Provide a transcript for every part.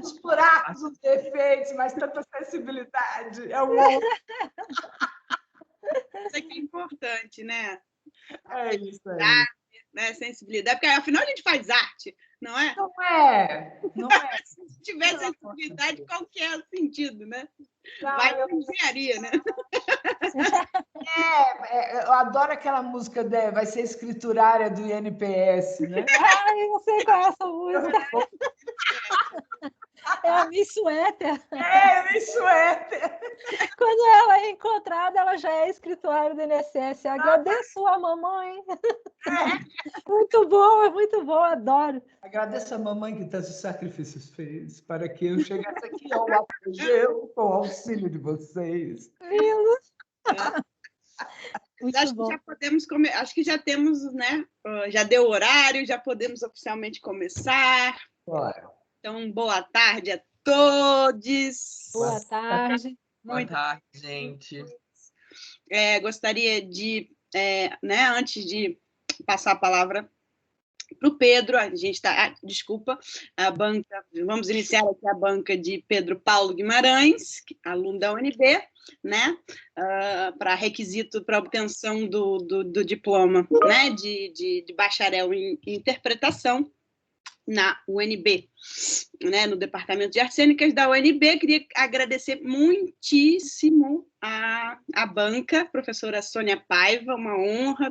Os buracos, os defeitos, mas tanta sensibilidade. É um outro. Isso aqui é importante, né? É isso aí. Né? Sensibilidade, porque afinal a gente faz arte, não é? Não é, não é. Se tiver sensibilidade, qual que é o sentido, né? Não, Vai para engenharia, né? eu adoro aquela música, vai ser escriturária do INPS, né? Ai, eu sei qual é essa música. É a Miss Suéter. Miss Suéter. Quando ela é encontrada, ela já é escriturária do INSS. Agradeço a mamãe. Muito bom, adoro. Agradeço a mamãe que tantos sacrifícios fez para que eu chegasse aqui ao apogeu com o auxílio de vocês. Lindo. Acho que já podemos acho que já temos, né? Já deu horário, já podemos oficialmente começar. Bora. Então, boa tarde a todos. Boa tarde. Boa tarde, gente. Gostaria de, né, antes de passar a palavra para o Pedro, a gente está, desculpa, a banca, vamos iniciar aqui a banca de Pedro Paulo Guimarães, aluno da UNB, né, para requisito para obtenção do diploma, né, de bacharel em interpretação na UNB, né, no Departamento de Artes Cênicas da UNB. Queria agradecer muitíssimo a banca, professora Sônia Paiva, uma honra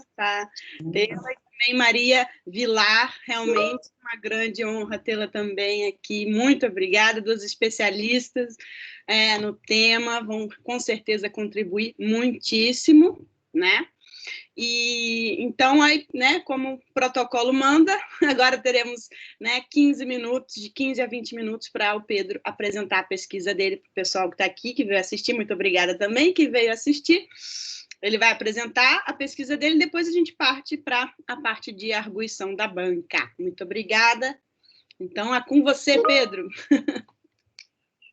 tê-la, e também Maria Vilar, realmente uma grande honra tê-la também aqui. Muito obrigada, dos especialistas no tema, vão com certeza contribuir muitíssimo, né? E então, aí, né, como o protocolo manda, agora teremos, né, 15 minutos, de 15 a 20 minutos para o Pedro apresentar a pesquisa dele para o pessoal que está aqui, que veio assistir. Muito obrigada também, que veio assistir. Ele vai apresentar a pesquisa dele, depois a gente parte para a parte de arguição da banca. Muito obrigada. Então, é com você, Pedro.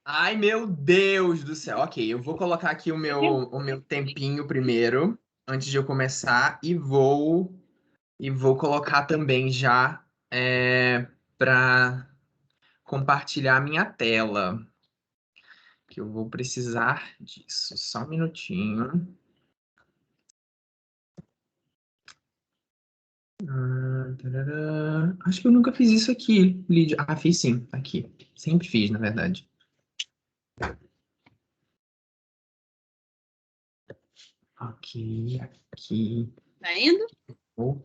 Ai, meu Deus do céu. Ok, eu vou colocar aqui o meu tempinho primeiro, antes de eu começar, e vou colocar também já para compartilhar a minha tela, que eu vou precisar disso. Só um minutinho. Tarará. Acho que eu nunca fiz isso aqui, Lídia. Ah, fiz sim, aqui. Sempre fiz, na verdade. Ok, aqui. Tá indo? Vou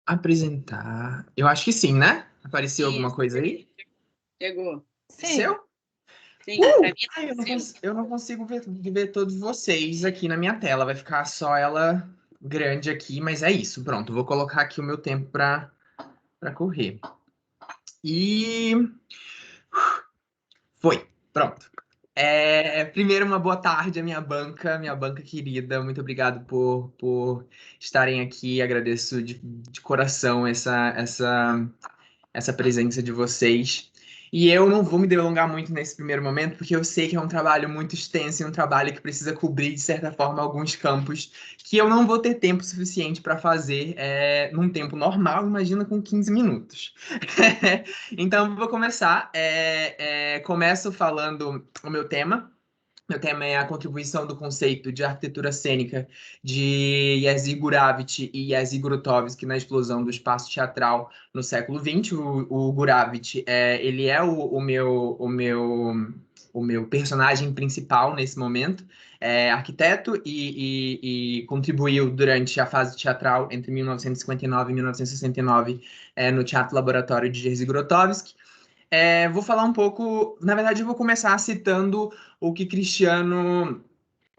apresentar. Eu acho que sim, né? Apareceu alguma coisa aí? Chegou. Seu? Sim, pra mim Ai, eu não consigo ver todos vocês aqui na minha tela. Vai ficar só ela grande aqui, mas é isso. Pronto, vou colocar aqui o meu tempo para correr. E foi, pronto. Primeiro, uma boa tarde à minha banca querida. Muito obrigado por estarem aqui. Agradeço de coração essa presença de vocês. E eu não vou me delongar muito nesse primeiro momento, porque eu sei que é um trabalho muito extenso e um trabalho que precisa cobrir, de certa forma, alguns campos que eu não vou ter tempo suficiente para fazer num tempo normal, imagina com 15 minutos. Então, eu vou começar. Começo falando o meu tema. Meu tema é a contribuição do conceito de arquitetura cênica de Jerzy Gurevitch e Jerzy Grotowski na explosão do espaço teatral no século XX. O Gurevitch, ele é o meu personagem principal nesse momento. É arquiteto e contribuiu durante a fase teatral entre 1959 e 1969 no Teatro Laboratório de Jerzy Grotowski. Vou falar um pouco. Na verdade, eu vou começar citando o que Cristiano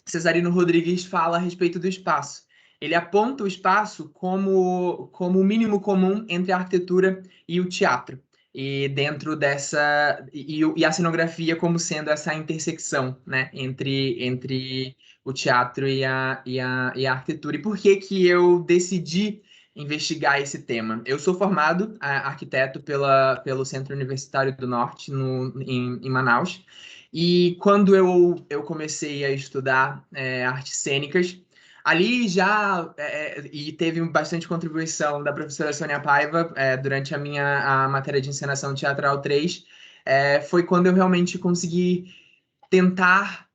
Cesarino Rodrigues fala a respeito do espaço. Ele aponta o espaço como o mínimo comum entre a arquitetura e o teatro. E dentro dessa. E a cenografia como sendo essa intersecção, né, entre o teatro e a arquitetura. E por que eu decidi investigar esse tema? Eu sou formado arquiteto pelo Centro Universitário do Norte, em Manaus. E quando eu comecei a estudar artes cênicas, Ali já, e teve bastante contribuição da professora Sônia Paiva durante a matéria de encenação teatral 3, foi quando eu realmente consegui tentar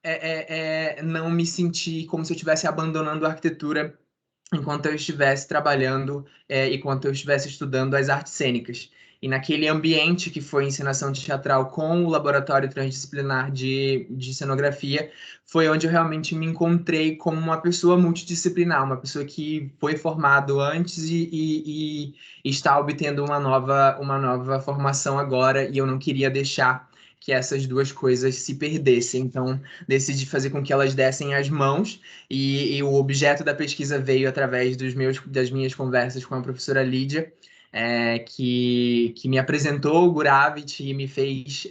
não me sentir como se eu estivesse abandonando a arquitetura enquanto eu estivesse trabalhando enquanto eu estivesse estudando as artes cênicas. E naquele ambiente que foi encenação teatral com o laboratório transdisciplinar de cenografia, foi onde eu realmente me encontrei como uma pessoa multidisciplinar, uma pessoa que foi formado antes e está obtendo uma nova formação agora, e eu não queria deixar que essas duas coisas se perdessem. Então, decidi fazer com que elas dessem as mãos, e o objeto da pesquisa veio através das minhas conversas com a professora Lídia, que me apresentou o Gravity e me fez,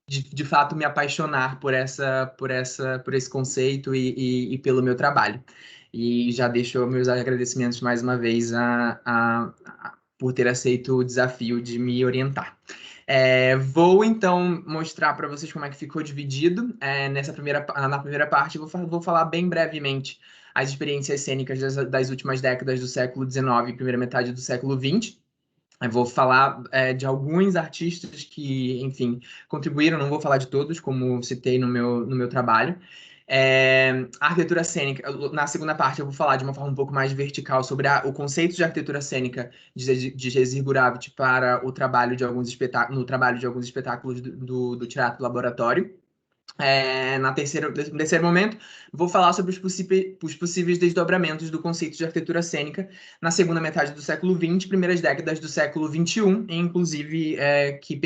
de fato, me apaixonar por esse conceito e pelo meu trabalho. E já deixo meus agradecimentos mais uma vez por ter aceito o desafio de me orientar. Vou então mostrar para vocês como é que ficou dividido. Na primeira parte, vou falar bem brevemente as experiências cênicas das últimas décadas do século XIX e primeira metade do século XX. Eu vou falar de alguns artistas que, enfim, contribuíram, não vou falar de todos, como citei no meu trabalho. A arquitetura cênica, na segunda parte eu vou falar de uma forma um pouco mais vertical sobre o conceito de arquitetura cênica de Jezir Gurabit para o trabalho de alguns espetáculos do Teatro Laboratório. No terceiro momento, vou falar sobre os possíveis desdobramentos do conceito de arquitetura cênica na segunda metade do século XX, primeiras décadas do século XXI, inclusive que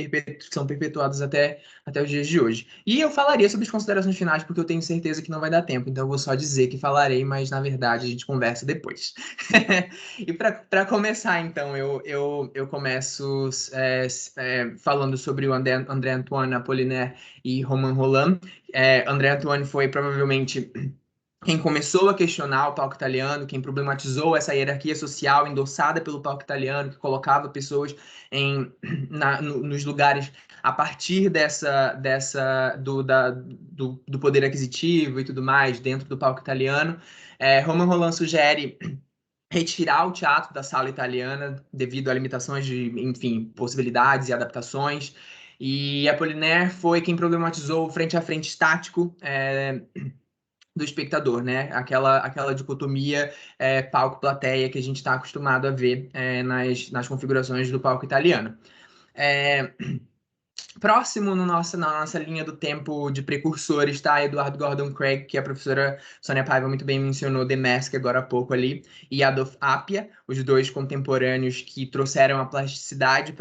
são perpetuados até os dias de hoje. E eu falaria sobre as considerações finais, porque eu tenho certeza que não vai dar tempo, então eu vou só dizer que falarei, mas na verdade a gente conversa depois. E para começar, então, eu começo falando sobre o André Antoine Apollinaire e Romain Rolland. André Antoine foi provavelmente quem começou a questionar o palco italiano, quem problematizou essa hierarquia social endossada pelo palco italiano, que colocava pessoas nos lugares a partir do poder aquisitivo e tudo mais dentro do palco italiano. Romain Rolland sugere retirar o teatro da sala italiana devido a limitações de, enfim, possibilidades e adaptações. E Apollinaire foi quem problematizou o frente a frente estático do espectador, né? Aquela dicotomia palco-plateia que a gente está acostumado a ver nas configurações do palco italiano. Próximo na nossa linha do tempo de precursores está Edward Gordon Craig, que a professora Sônia Paiva muito bem mencionou, The Mask agora há pouco ali, e Adolf Appia, os dois contemporâneos que trouxeram a plasticidade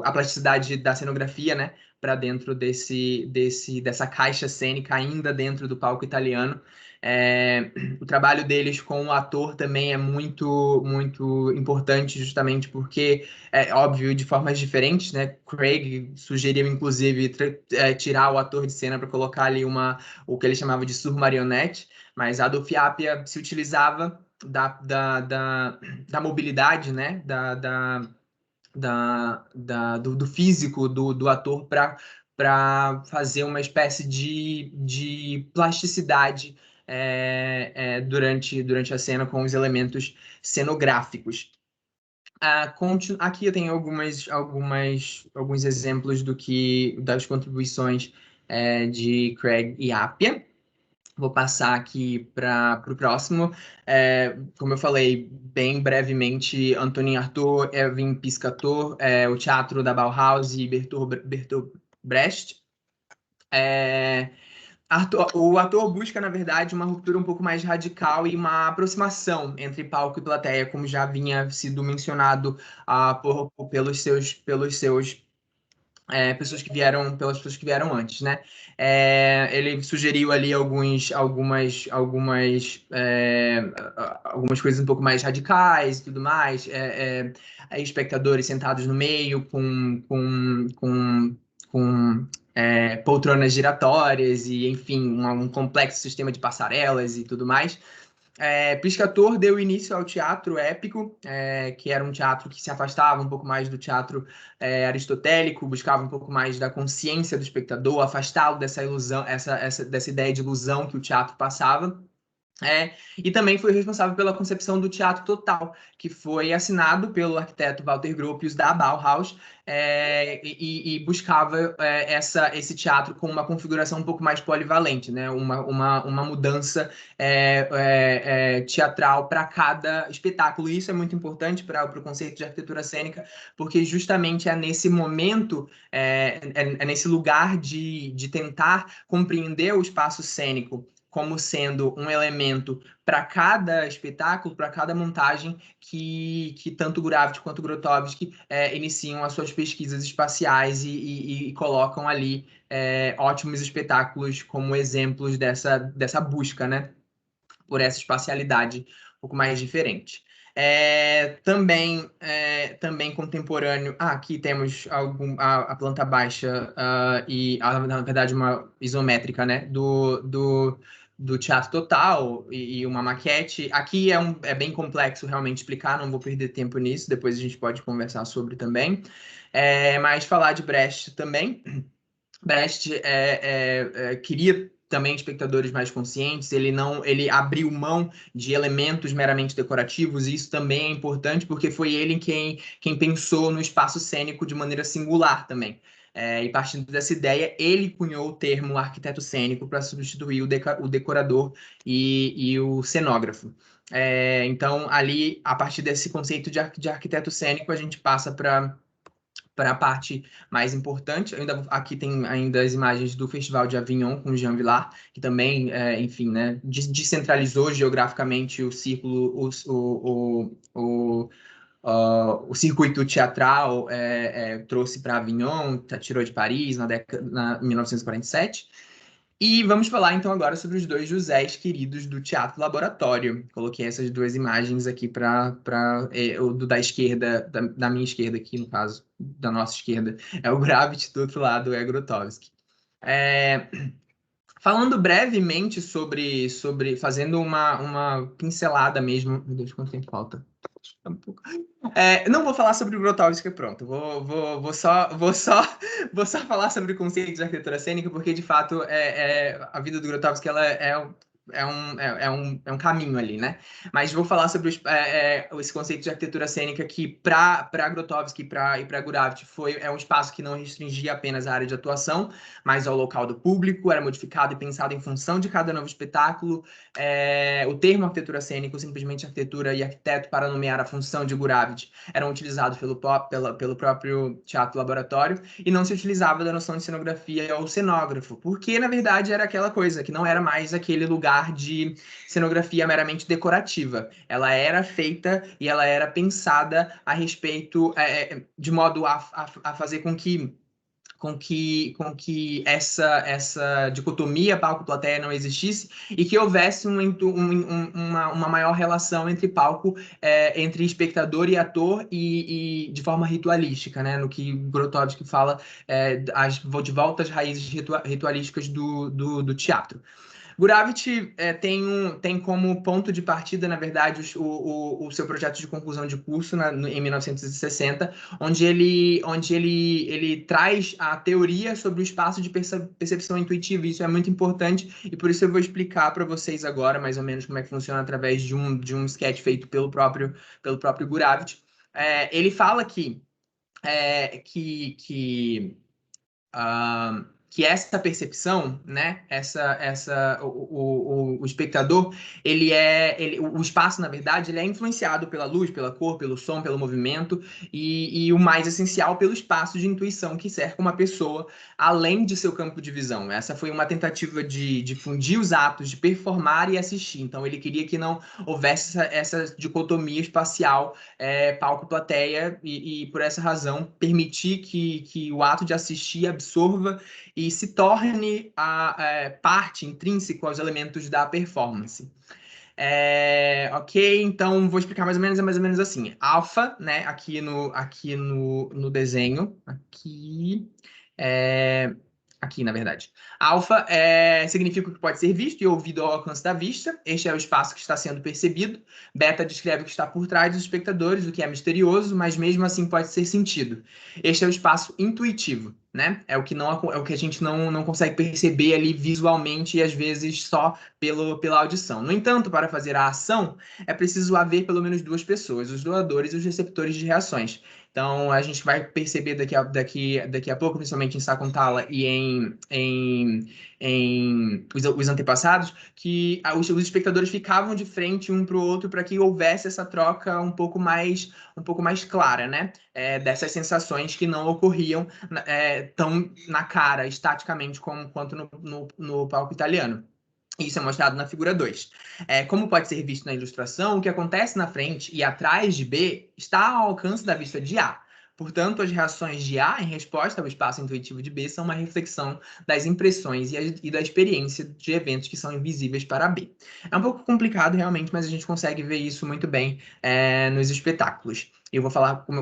a plasticidade da cenografia, né, para dentro dessa caixa cênica ainda dentro do palco italiano. O trabalho deles com o ator também é muito, muito importante, justamente porque óbvio, de formas diferentes, né? Craig sugeriu, inclusive, tirar o ator de cena para colocar ali o que ele chamava de surmarionete, mas Adolf Appia se utilizava da mobilidade, né? Do físico do ator para fazer uma espécie de plasticidade durante a cena com os elementos cenográficos. Aqui eu tenho alguns exemplos das contribuições de Craig e Appia. Vou passar aqui para o próximo. Como eu falei bem brevemente, Antonin Artaud, Erwin Piscator, o Teatro da Bauhaus e Bertolt Brecht. O ator busca, na verdade, uma ruptura um pouco mais radical e uma aproximação entre palco e plateia, como já havia sido mencionado pelas pessoas que vieram antes, né? Ele sugeriu ali algumas coisas um pouco mais radicais e tudo mais, espectadores sentados no meio com poltronas giratórias e, enfim, um complexo sistema de passarelas e tudo mais. Piscator deu início ao teatro épico, que era um teatro que se afastava um pouco mais do teatro aristotélico, buscava um pouco mais da consciência do espectador, afastá-lo dessa ilusão, dessa ideia de ilusão que o teatro passava. E também foi responsável pela concepção do teatro total, que foi assinado pelo arquiteto Walter Gropius da Bauhaus, e buscava esse teatro com uma configuração um pouco mais polivalente, né? Uma mudança teatral para cada espetáculo. E isso é muito importante para o conceito de arquitetura cênica, porque justamente é nesse momento, nesse lugar de tentar compreender o espaço cênico como sendo um elemento para cada espetáculo, para cada montagem, que tanto Gravity quanto Grotowski iniciam as suas pesquisas espaciais e colocam ali ótimos espetáculos como exemplos dessa busca, né, por essa espacialidade um pouco mais diferente. Também contemporâneo. Aqui temos a planta baixa e, na verdade, uma isométrica, né, do teatro total e uma maquete. Aqui é bem complexo realmente explicar, não vou perder tempo nisso, depois a gente pode conversar sobre também. Mas falar de Brecht também. Brecht queria também espectadores mais conscientes, ele abriu mão de elementos meramente decorativos, e isso também é importante, porque foi ele quem pensou no espaço cênico de maneira singular também. E partindo dessa ideia, ele cunhou o termo arquiteto cênico para substituir o decorador e o cenógrafo. Então, ali, a partir desse conceito de arquiteto cênico, a gente passa para a parte mais importante. Aqui tem ainda as imagens do Festival de Avignon com Jean Vilar, que também, enfim, né, descentralizou geograficamente o círculo, o circuito teatral, trouxe para Avignon, tirou de Paris em 1947. E vamos falar então agora sobre os dois Josés queridos do Teatro Laboratório. Coloquei essas duas imagens aqui o da esquerda, da minha esquerda aqui, no caso, da nossa esquerda, é o Gravity, do outro lado é Grotowski. Falando brevemente fazendo uma pincelada mesmo. Meu Deus, quanto tempo falta? Não vou falar sobre o Grotowski, pronto. Vou só falar sobre o conceito de arquitetura cênica, porque de fato a vida do Grotowski ela é um caminho ali, né? Mas vou falar sobre esse conceito de arquitetura cênica que para Grotowski e para Gravity é um espaço que não restringia apenas a área de atuação, mas ao local do público, era modificado e pensado em função de cada novo espetáculo. O termo arquitetura cênica, ou simplesmente arquitetura e arquiteto, para nomear a função de Gravity, eram utilizados pelo próprio Teatro Laboratório, e não se utilizava da noção de cenografia ou cenógrafo, porque na verdade era aquela coisa que não era mais aquele lugar de cenografia meramente decorativa. Ela era feita e ela era pensada a respeito, de modo a fazer com que essa dicotomia palco-plateia não existisse e que houvesse uma maior relação entre palco, entre espectador e ator, e de forma ritualística, né? No que Grotowski fala de volta às raízes ritualísticas do teatro. Gravity tem como ponto de partida, na verdade, o seu projeto de conclusão de curso em 1960, onde ele traz a teoria sobre o espaço de percepção intuitiva. Isso é muito importante, e por isso eu vou explicar para vocês agora, mais ou menos, como é que funciona através de um sketch feito pelo próprio Gravity. Ele fala que essa percepção, né, o espectador, o espaço, na verdade, ele é influenciado pela luz, pela cor, pelo som, pelo movimento, e o mais essencial, pelo espaço de intuição que cerca uma pessoa, além de seu campo de visão. Essa foi uma tentativa de fundir os atos de performar e assistir. Então, ele queria que não houvesse essa dicotomia espacial, palco-plateia, e por essa razão permitir que o ato de assistir absorva e se torne parte intrínseca aos elementos da performance. Ok, então vou explicar mais ou menos assim. Alpha, né, aqui no desenho, aqui, Aqui, na verdade. Alfa significa o que pode ser visto e ouvido ao alcance da vista. Este é o espaço que está sendo percebido. Beta descreve o que está por trás dos espectadores, o que é misterioso, mas mesmo assim pode ser sentido. Este é o espaço intuitivo, né? É o que a gente não consegue perceber ali visualmente e às vezes só pela audição. No entanto, para fazer a ação, é preciso haver pelo menos duas pessoas, os doadores e os receptores de reações. Então, a gente vai perceber daqui a pouco, principalmente em Sakuntala e em os antepassados, que os espectadores ficavam de frente um para o outro para que houvesse essa troca um pouco mais clara, né? Dessas sensações que não ocorriam tão na cara, estaticamente, quanto no palco italiano. Isso é mostrado na figura 2. Como pode ser visto na ilustração, o que acontece na frente e atrás de B está ao alcance da vista de A. Portanto, as reações de A em resposta ao espaço intuitivo de B são uma reflexão das impressões e da experiência de eventos que são invisíveis para B. É um pouco complicado, realmente, mas a gente consegue ver isso muito bem nos espetáculos. Eu vou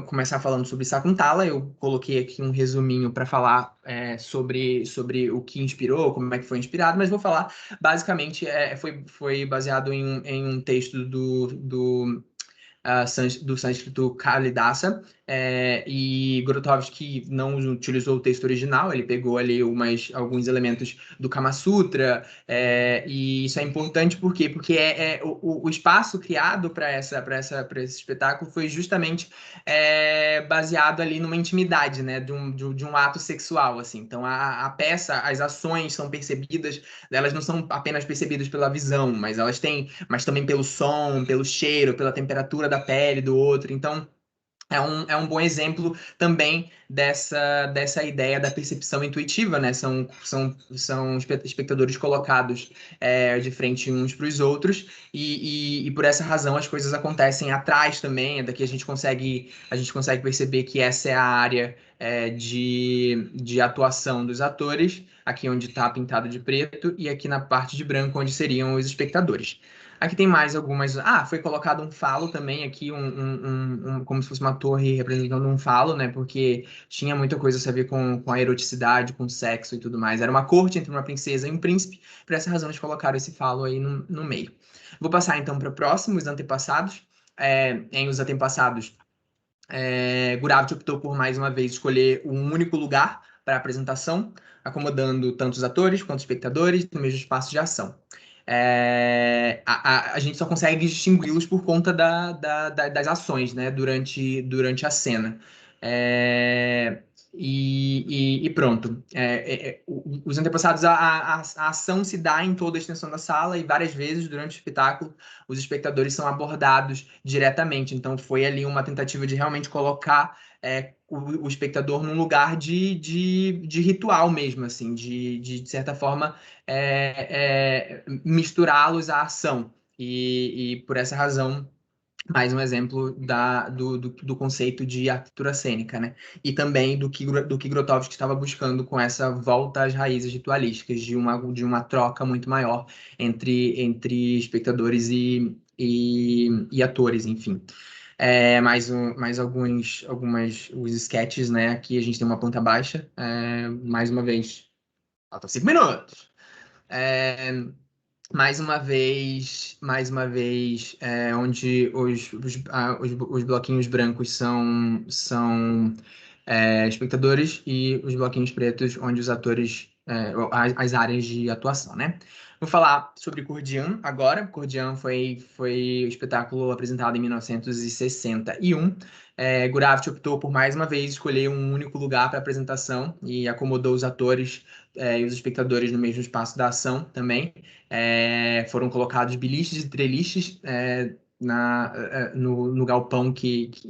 começar falando sobre Sakuntala. Eu coloquei aqui um resuminho para falar sobre o que inspirou, como é que foi inspirado, mas vou falar basicamente foi baseado em um texto do sânscrito Kalidasa, e Grotowski não utilizou o texto original, ele pegou ali alguns elementos do Kama Sutra, e isso é importante por quê? Porque o espaço criado para esse espetáculo foi justamente baseado ali numa intimidade, né, de um ato sexual, assim. Então a peça, as ações são percebidas, elas não são apenas percebidas pela visão, mas também pelo som, pelo cheiro, pela temperatura da pele do outro. Então é um bom exemplo também dessa ideia da percepção intuitiva, né? São espectadores colocados de frente uns para os outros, e por essa razão as coisas acontecem atrás também. Daqui a gente consegue perceber que essa é a área de atuação dos atores, aqui onde está pintado de preto, e aqui na parte de branco, onde seriam os espectadores. Aqui tem mais algumas. Foi colocado um falo também aqui, como se fosse uma torre representando um falo, né? Porque tinha muita coisa a saber com a eroticidade, com sexo e tudo mais. Era uma corte entre uma princesa e um príncipe. Por essa razão, eles colocaram esse falo aí no meio. Vou passar então para o próximo, os antepassados. Em os antepassados, Gurav optou por mais uma vez escolher um único lugar para a apresentação, acomodando tanto os atores quanto os espectadores no mesmo espaço de ação. A gente só consegue distingui-los por conta das ações, né, durante a cena. E pronto. Os antepassados, a ação se dá em toda a extensão da sala, e várias vezes durante o espetáculo os espectadores são abordados diretamente. Então foi ali uma tentativa de realmente colocar o espectador num lugar de ritual mesmo, assim, de certa forma misturá-los à ação. E por essa razão, mais um exemplo do conceito de arquitetura cênica, né? E também do que Grotowski estava buscando com essa volta às raízes ritualísticas, de uma troca muito maior entre espectadores e atores, enfim. Mais os sketches, né? Aqui a gente tem uma planta baixa. Mais uma vez, faltam 5 minutos. Mais uma vez, onde os bloquinhos brancos são espectadores, e os bloquinhos pretos, onde os atores, as áreas de atuação, né? Vou falar sobre Cordian agora. Cordian foi o espetáculo apresentado em 1961. Gurav optou por mais uma vez escolher um único lugar para a apresentação e acomodou os atores e os espectadores no mesmo espaço da ação também. Foram colocados biliches e treliches no galpão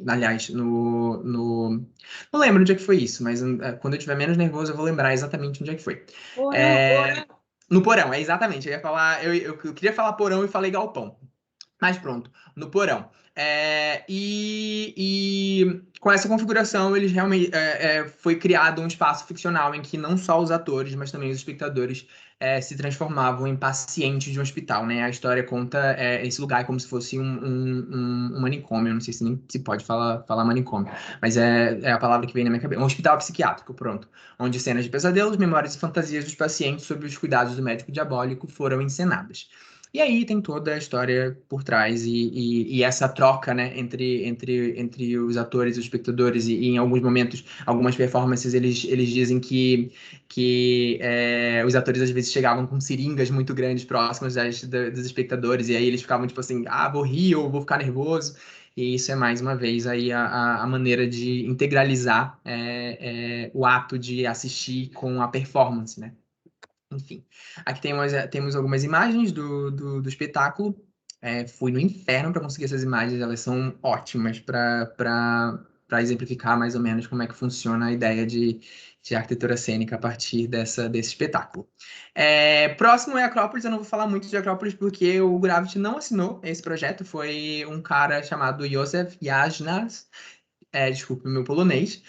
aliás, não lembro onde é que foi isso, mas quando eu estiver menos nervoso eu vou lembrar exatamente onde é que foi. No porão, exatamente. Eu queria falar porão e falei galpão. Mas pronto, no porão. E com essa configuração, eles realmente foi criado um espaço ficcional em que não só os atores, mas também os espectadores se transformavam em pacientes de um hospital, né? A história conta esse lugar como se fosse um manicômio, não sei se nem se pode falar manicômio, mas é a palavra que vem na minha cabeça. Um hospital psiquiátrico, pronto. Onde cenas de pesadelos, memórias e fantasias dos pacientes sobre os cuidados do médico diabólico foram encenadas. E aí tem toda a história por trás e essa troca, né, entre os atores e os espectadores, e em alguns momentos, algumas performances, eles dizem que os atores às vezes chegavam com seringas muito grandes próximas dos espectadores, e aí eles ficavam tipo assim, vou rir ou vou ficar nervoso. E isso é mais uma vez aí a maneira de integralizar o ato de assistir com a performance, né? Enfim, aqui temos algumas imagens do espetáculo. Fui no inferno para conseguir essas imagens, elas são ótimas para exemplificar mais ou menos como é que funciona a ideia de arquitetura cênica a partir desse espetáculo. Próximo é Acrópolis, eu não vou falar muito de Acrópolis porque o Gravity não assinou esse projeto, foi um cara chamado Józef Jasnas. Desculpe o meu polonês.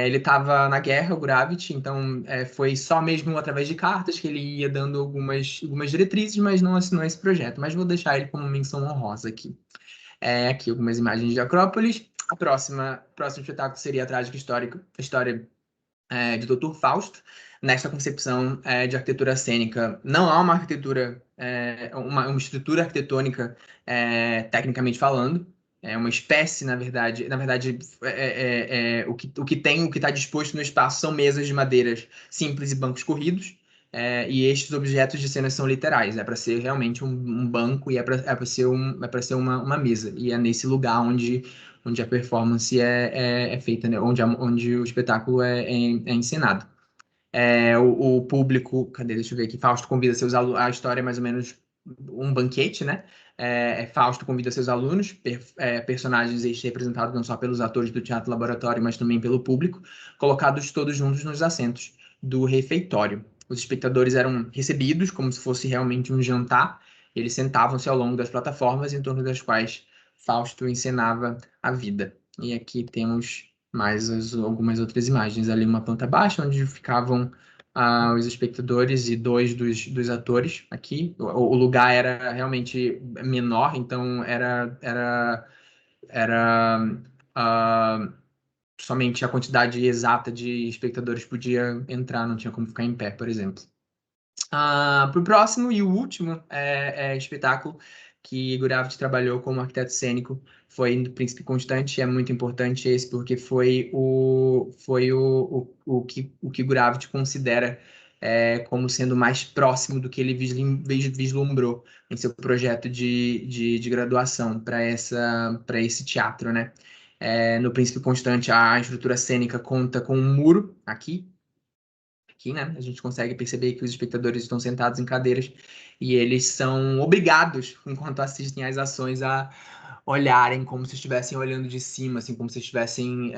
Ele estava na guerra, o Gravity, então foi só mesmo através de cartas que ele ia dando algumas diretrizes, mas não assinou esse projeto. Mas vou deixar ele como menção honrosa aqui. Aqui algumas imagens de Acrópolis. Próximo espetáculo seria a trágica história de Dr. Fausto. Nesta concepção de arquitetura cênica, não há uma arquitetura, uma estrutura arquitetônica tecnicamente falando. É uma espécie, na verdade, o que está disposto no espaço são mesas de madeiras simples e bancos corridos, e estes objetos de cena são literais, é para ser realmente um banco e é para ser uma mesa, e é nesse lugar onde a performance é feita, né? Onde o espetáculo é encenado. O público, cadê? Deixa eu ver aqui. Fausto convida seus alunos. A história é mais ou menos um banquete, né? Fausto convida seus alunos, personagens representados não só pelos atores do Teatro Laboratório, mas também pelo público, colocados todos juntos nos assentos do refeitório. Os espectadores eram recebidos como se fosse realmente um jantar. Eles sentavam-se ao longo das plataformas em torno das quais Fausto encenava a vida. E aqui temos algumas outras imagens. Ali uma planta baixa, onde ficavam os espectadores e dois dos atores aqui. O lugar era realmente menor, então era somente a quantidade exata de espectadores podia entrar, não tinha como ficar em pé, por exemplo. Para o próximo e o último espetáculo que Gravity trabalhou como arquiteto cênico foi do Príncipe Constante. É muito importante esse porque foi o que Gravity considera como sendo mais próximo do que ele vislumbrou em seu projeto de graduação para esse teatro, né? No Príncipe Constante, a estrutura cênica conta com um muro aqui, né? A gente consegue perceber que os espectadores estão sentados em cadeiras e eles são obrigados, enquanto assistem às ações, a olharem como se estivessem olhando de cima, assim, como se estivessem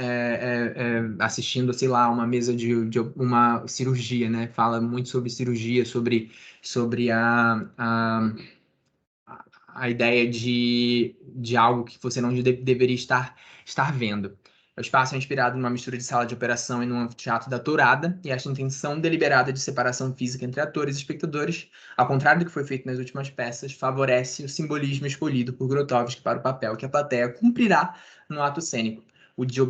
assistindo, sei lá, uma mesa de uma cirurgia, né? Fala muito sobre cirurgia, sobre a ideia de algo que você não deveria estar vendo. O espaço é inspirado numa mistura de sala de operação e num anfiteatro da Tourada, e esta intenção deliberada de separação física entre atores e espectadores, ao contrário do que foi feito nas últimas peças, favorece o simbolismo escolhido por Grotowski para o papel que a plateia cumprirá no ato cênico, o de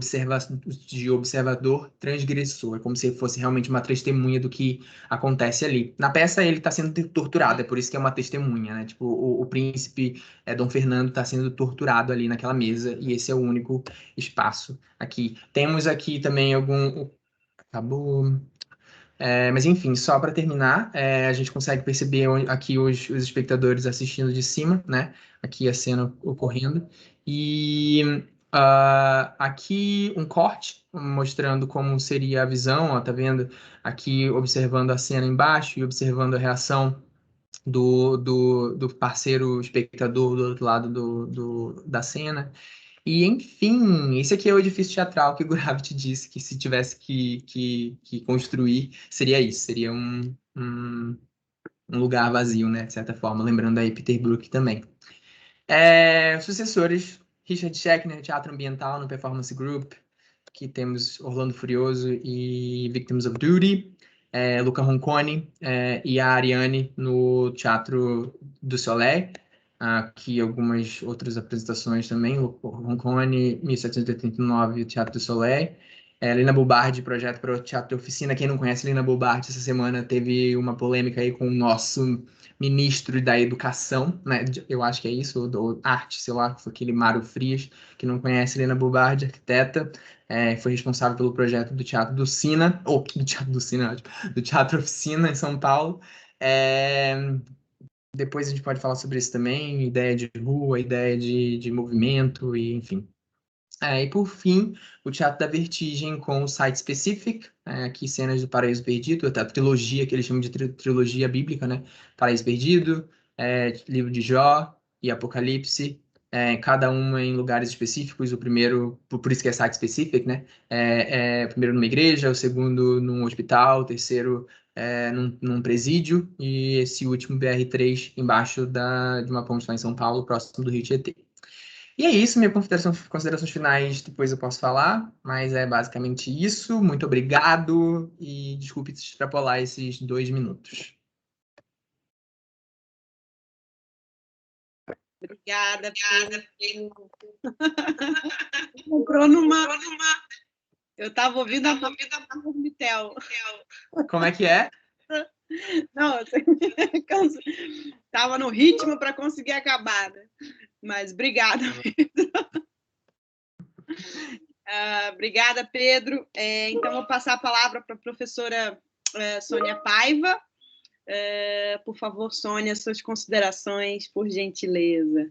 observador transgressor, como se fosse realmente uma testemunha do que acontece ali. Na peça ele está sendo torturado, é por isso que é uma testemunha, né? Tipo, o príncipe Dom Fernando está sendo torturado ali naquela mesa, e esse é o único espaço aqui. Temos aqui também acabou. Mas enfim, só para terminar, a gente consegue perceber aqui os espectadores assistindo de cima, né? Aqui a cena ocorrendo. E aqui um corte mostrando como seria a visão, ó, tá vendo? Aqui observando a cena embaixo e observando a reação do parceiro espectador do outro lado da cena. E, enfim, esse aqui é o edifício teatral que o Gravity disse que se tivesse que construir, seria isso, seria um lugar vazio, né, de certa forma, lembrando aí Peter Brook também. Sucessores, Richard Schechner, Teatro Ambiental no Performance Group, que temos Orlando Furioso e Victims of Duty, Luca Roncone e a Ariane no Teatro do Soleil, aqui algumas outras apresentações também, Roncone, 1789, Teatro do Soleil, Lina Bobardi, projeto para o Teatro de Oficina. Quem não conhece Lina Bobardi, essa semana teve uma polêmica aí com o nosso ministro da Educação, né? Eu acho que é isso, ou Arte, sei lá, foi aquele Mário Frias, que não conhece Lina Bobardi, arquiteta, foi responsável pelo projeto do Teatro do Sina, ou do Teatro do Sina, do Teatro Oficina em São Paulo. Depois a gente pode falar sobre isso também, ideia de rua, ideia de movimento, e enfim. E por fim, o Teatro da Vertigem com o Site Specific, aqui cenas do Paraíso Perdido, a trilogia que eles chamam de trilogia bíblica, né? Paraíso Perdido, Livro de Jó e Apocalipse, cada uma em lugares específicos. O primeiro, por isso que é Site Specific, né? O primeiro numa igreja, o segundo num hospital, o terceiro num presídio, e esse último BR3 embaixo de uma ponte lá em São Paulo, próximo do Rio Tietê. E é isso, minhas considerações finais depois eu posso falar, mas é basicamente isso. Muito obrigado e desculpe extrapolar esses 2 minutos. Obrigada. Comprou numa... Eu estava ouvindo a Mitel. Como é que é? Não, estava no ritmo para conseguir acabar, né? Mas obrigada, Pedro. Obrigada, Pedro. Então, vou passar a palavra para a professora Sônia Paiva. Por favor, Sônia, suas considerações, por gentileza.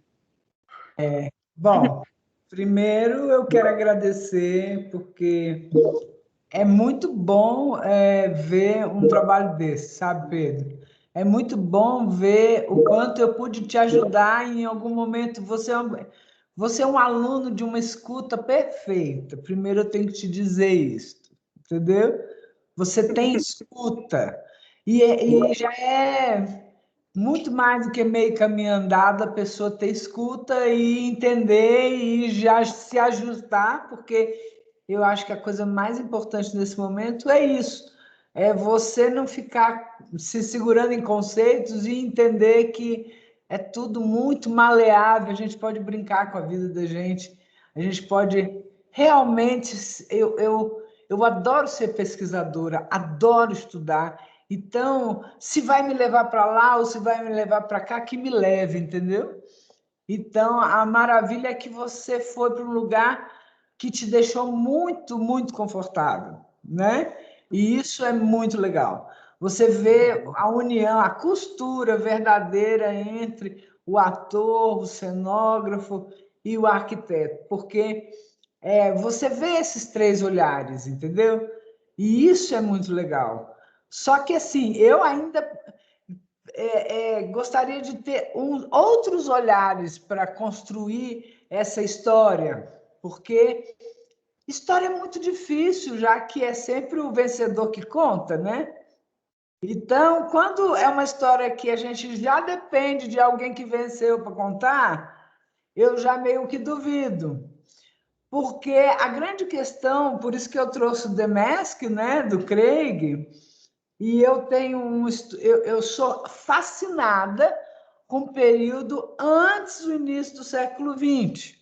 Bom, primeiro eu quero agradecer, porque é muito bom ver um trabalho desse, sabe, Pedro? É muito bom ver o quanto eu pude te ajudar em algum momento. Você é um aluno de uma escuta perfeita. Primeiro eu tenho que te dizer isso, entendeu? Você tem escuta. E já é muito mais do que meio caminho andado a pessoa ter escuta e entender e já se ajustar, porque eu acho que a coisa mais importante nesse momento é isso. É você não ficar se segurando em conceitos e entender que é tudo muito maleável, a gente pode brincar com a vida da gente, a gente pode realmente... Eu adoro ser pesquisadora, adoro estudar, então, se vai me levar para lá ou se vai me levar para cá, que me leve, entendeu? Então, a maravilha é que você foi para um lugar que te deixou muito, muito confortável, né? E isso é muito legal. Você vê a união, a costura verdadeira entre o ator, o cenógrafo e o arquiteto, porque você vê esses 3 olhares, entendeu? E isso é muito legal. Só que, assim, eu ainda gostaria de ter outros olhares para construir essa história, porque história é muito difícil, já que é sempre o vencedor que conta, né? Então, quando é uma história que a gente já depende de alguém que venceu para contar, eu já meio que duvido. Porque a grande questão, por isso que eu trouxe o The Mask, né, do Craig, e eu sou fascinada com o período antes do início do século XX,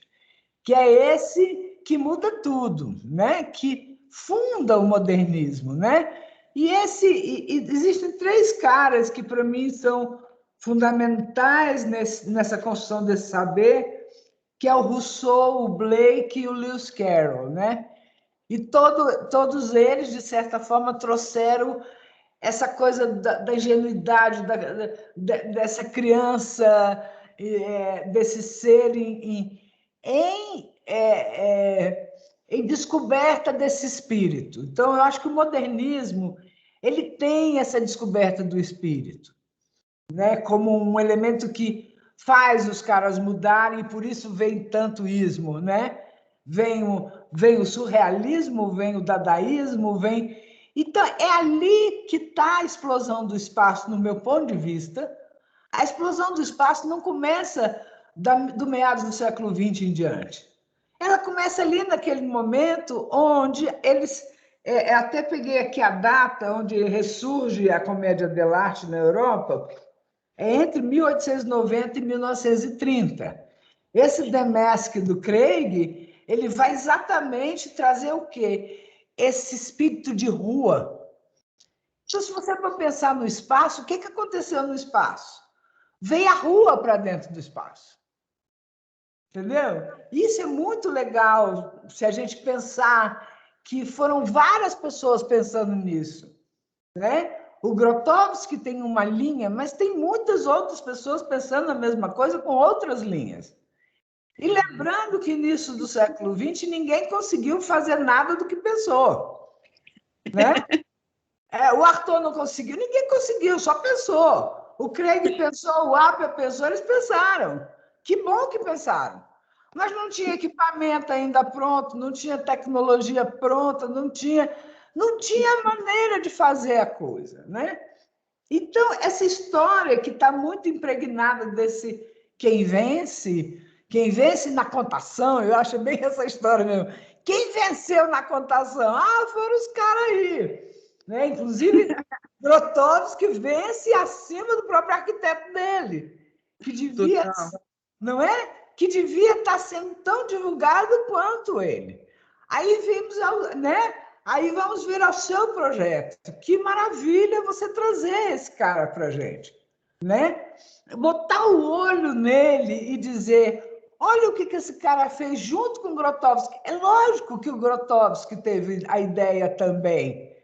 que é esse que muda tudo, né? Que funda o modernismo, né? E existem 3 caras que, para mim, são fundamentais nessa construção desse saber, que é o Rousseau, o Blake e o Lewis Carroll, né? E todos eles, de certa forma, trouxeram essa coisa da ingenuidade, dessa criança, desse ser em descoberta desse espírito. Então, eu acho que o modernismo ele tem essa descoberta do espírito, né? Como um elemento que faz os caras mudarem, e por isso vem tanto ismo, né? Vem o surrealismo, vem o dadaísmo, vem... Então, é ali que está a explosão do espaço, no meu ponto de vista. A explosão do espaço não começa do meados do século XX em diante. Ela começa ali naquele momento onde eles... até peguei aqui a data onde ressurge a comédia dell'arte na Europa, é entre 1890 e 1930. Esse The Mask do Craig, ele vai exatamente trazer o quê? Esse espírito de rua. Então, se você for pensar no espaço, o que aconteceu no espaço? Veio a rua para dentro do espaço. Entendeu? Isso é muito legal, se a gente pensar que foram várias pessoas pensando nisso, né? O Grotowski tem uma linha, mas tem muitas outras pessoas pensando a mesma coisa com outras linhas. E lembrando que, início do século XX, ninguém conseguiu fazer nada do que pensou. Né? O Arthur não conseguiu, ninguém conseguiu, só pensou. O Craig pensou, o Appiah pensou, eles pensaram. Que bom que pensaram. Mas não tinha equipamento ainda pronto, não tinha tecnologia pronta, não tinha maneira de fazer a coisa. Né? Então, essa história que está muito impregnada desse quem vence na contação, eu acho bem essa história mesmo. Quem venceu na contação? Foram os caras aí. Né? Inclusive, Grotowski vence acima do próprio arquiteto dele, que devia, não é? Que devia estar sendo tão divulgado quanto ele. Aí vimos, né? Aí vamos ver ao seu projeto. Que maravilha você trazer esse cara para a gente, né? Botar o olho nele e dizer: olha o que esse cara fez junto com o Grotowski. É lógico que o Grotowski teve a ideia também,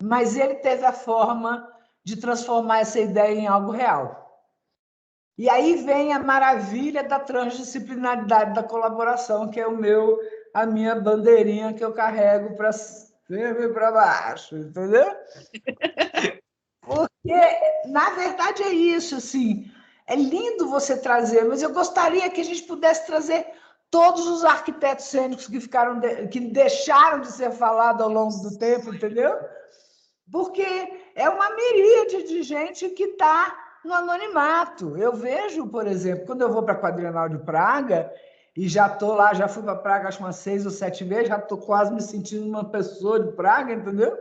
mas ele teve a forma de transformar essa ideia em algo real. E aí vem a maravilha da transdisciplinaridade da colaboração, que é a minha bandeirinha que eu carrego para cima e para baixo, entendeu? Porque, na verdade, é isso, assim, é lindo você trazer, mas eu gostaria que a gente pudesse trazer todos os arquitetos cênicos que deixaram de ser falados ao longo do tempo, entendeu? Porque é uma miríade de gente que está no anonimato. Eu vejo, por exemplo, quando eu vou para a Quadrienal de Praga, e já estou lá, já fui para Praga acho umas 6 ou 7 vezes, já estou quase me sentindo uma pessoa de Praga, entendeu?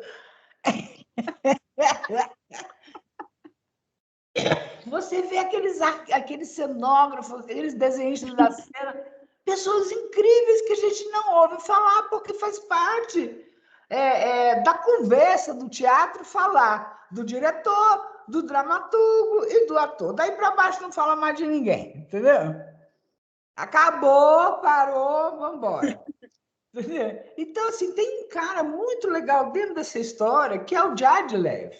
Você vê aqueles cenógrafos, aqueles desenhistas da cena, pessoas incríveis que a gente não ouve falar, porque faz parte da conversa do teatro falar do diretor, do dramaturgo e do ator. Daí para baixo não fala mais de ninguém, entendeu? Acabou, parou, vamos embora. Então, assim, tem um cara muito legal dentro dessa história, que é o Diaghilev,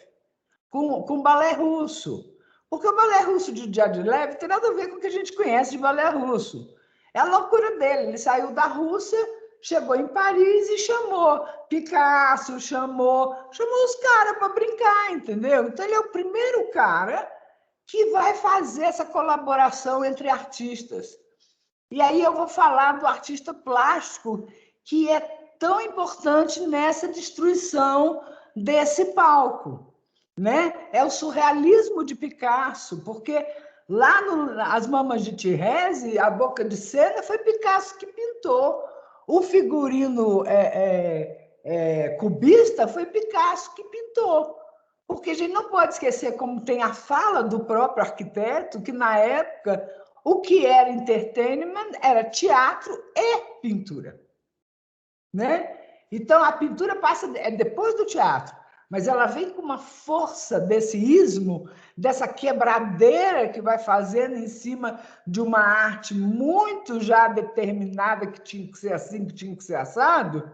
com balé russo. Porque o balé russo de Diaghilev tem nada a ver com o que a gente conhece de balé russo. É a loucura dele. Ele saiu da Rússia, chegou em Paris e chamou Picasso, chamou os caras para brincar, entendeu? Então, ele é o primeiro cara que vai fazer essa colaboração entre artistas. E aí eu vou falar do artista plástico, que é tão importante nessa destruição desse palco. Né? É o surrealismo de Picasso, porque lá As Mamas de Thérèse, a Boca de Cera, foi Picasso que pintou. O figurino cubista foi Picasso que pintou. Porque a gente não pode esquecer, como tem a fala do próprio arquiteto, que na época o que era entertainment era teatro e pintura. Né? Então a pintura passa depois do teatro, mas ela vem com uma força desse ismo, dessa quebradeira que vai fazendo em cima de uma arte muito já determinada, que tinha que ser assim, que tinha que ser assado.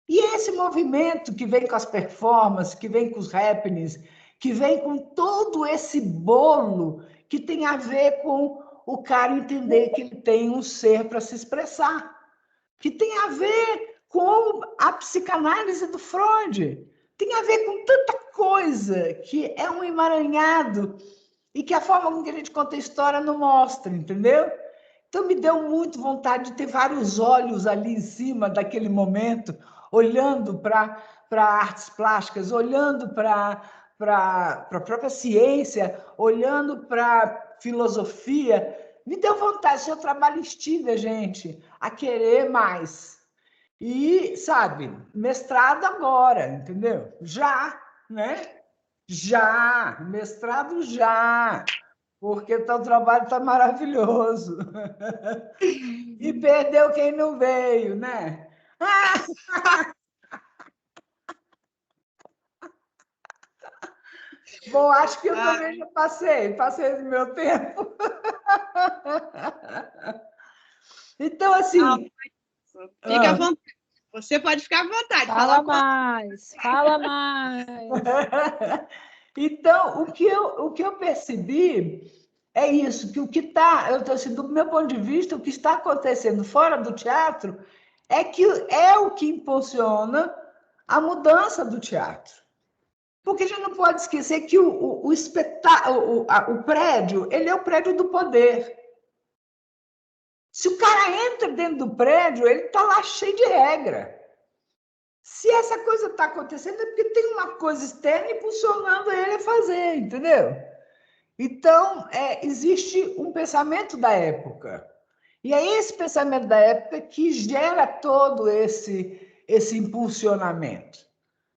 E esse movimento que vem com as performances, que vem com os happenings, que vem com todo esse bolo que tem a ver com o cara entender que ele tem um ser para se expressar, que tem a ver com a psicanálise do Freud, tem a ver com tanta coisa que é um emaranhado e que a forma com que a gente conta a história não mostra, entendeu? Então, me deu muito vontade de ter vários olhos ali em cima daquele momento, olhando para artes plásticas, olhando para a própria ciência, olhando para filosofia, me deu vontade, seu trabalho instiga a gente a querer mais. E, sabe, mestrado agora, entendeu? Já, né? Já, mestrado já, porque teu trabalho está maravilhoso. E perdeu quem não veio, né? Bom, acho que eu também já passei do meu tempo. Então, assim. Fica à vontade. Você pode ficar à vontade. Fala mais, fala mais. Então, o que eu percebi é isso, que o que está, assim, do meu ponto de vista, o que está acontecendo fora do teatro é o que impulsiona a mudança do teatro. Porque a gente não pode esquecer que o prédio, ele é o prédio do poder. Se o cara entra dentro do prédio, ele está lá cheio de regra. Se essa coisa está acontecendo, é porque tem uma coisa externa impulsionando ele a fazer, entendeu? Então, existe um pensamento da época. E é esse pensamento da época que gera todo esse impulsionamento,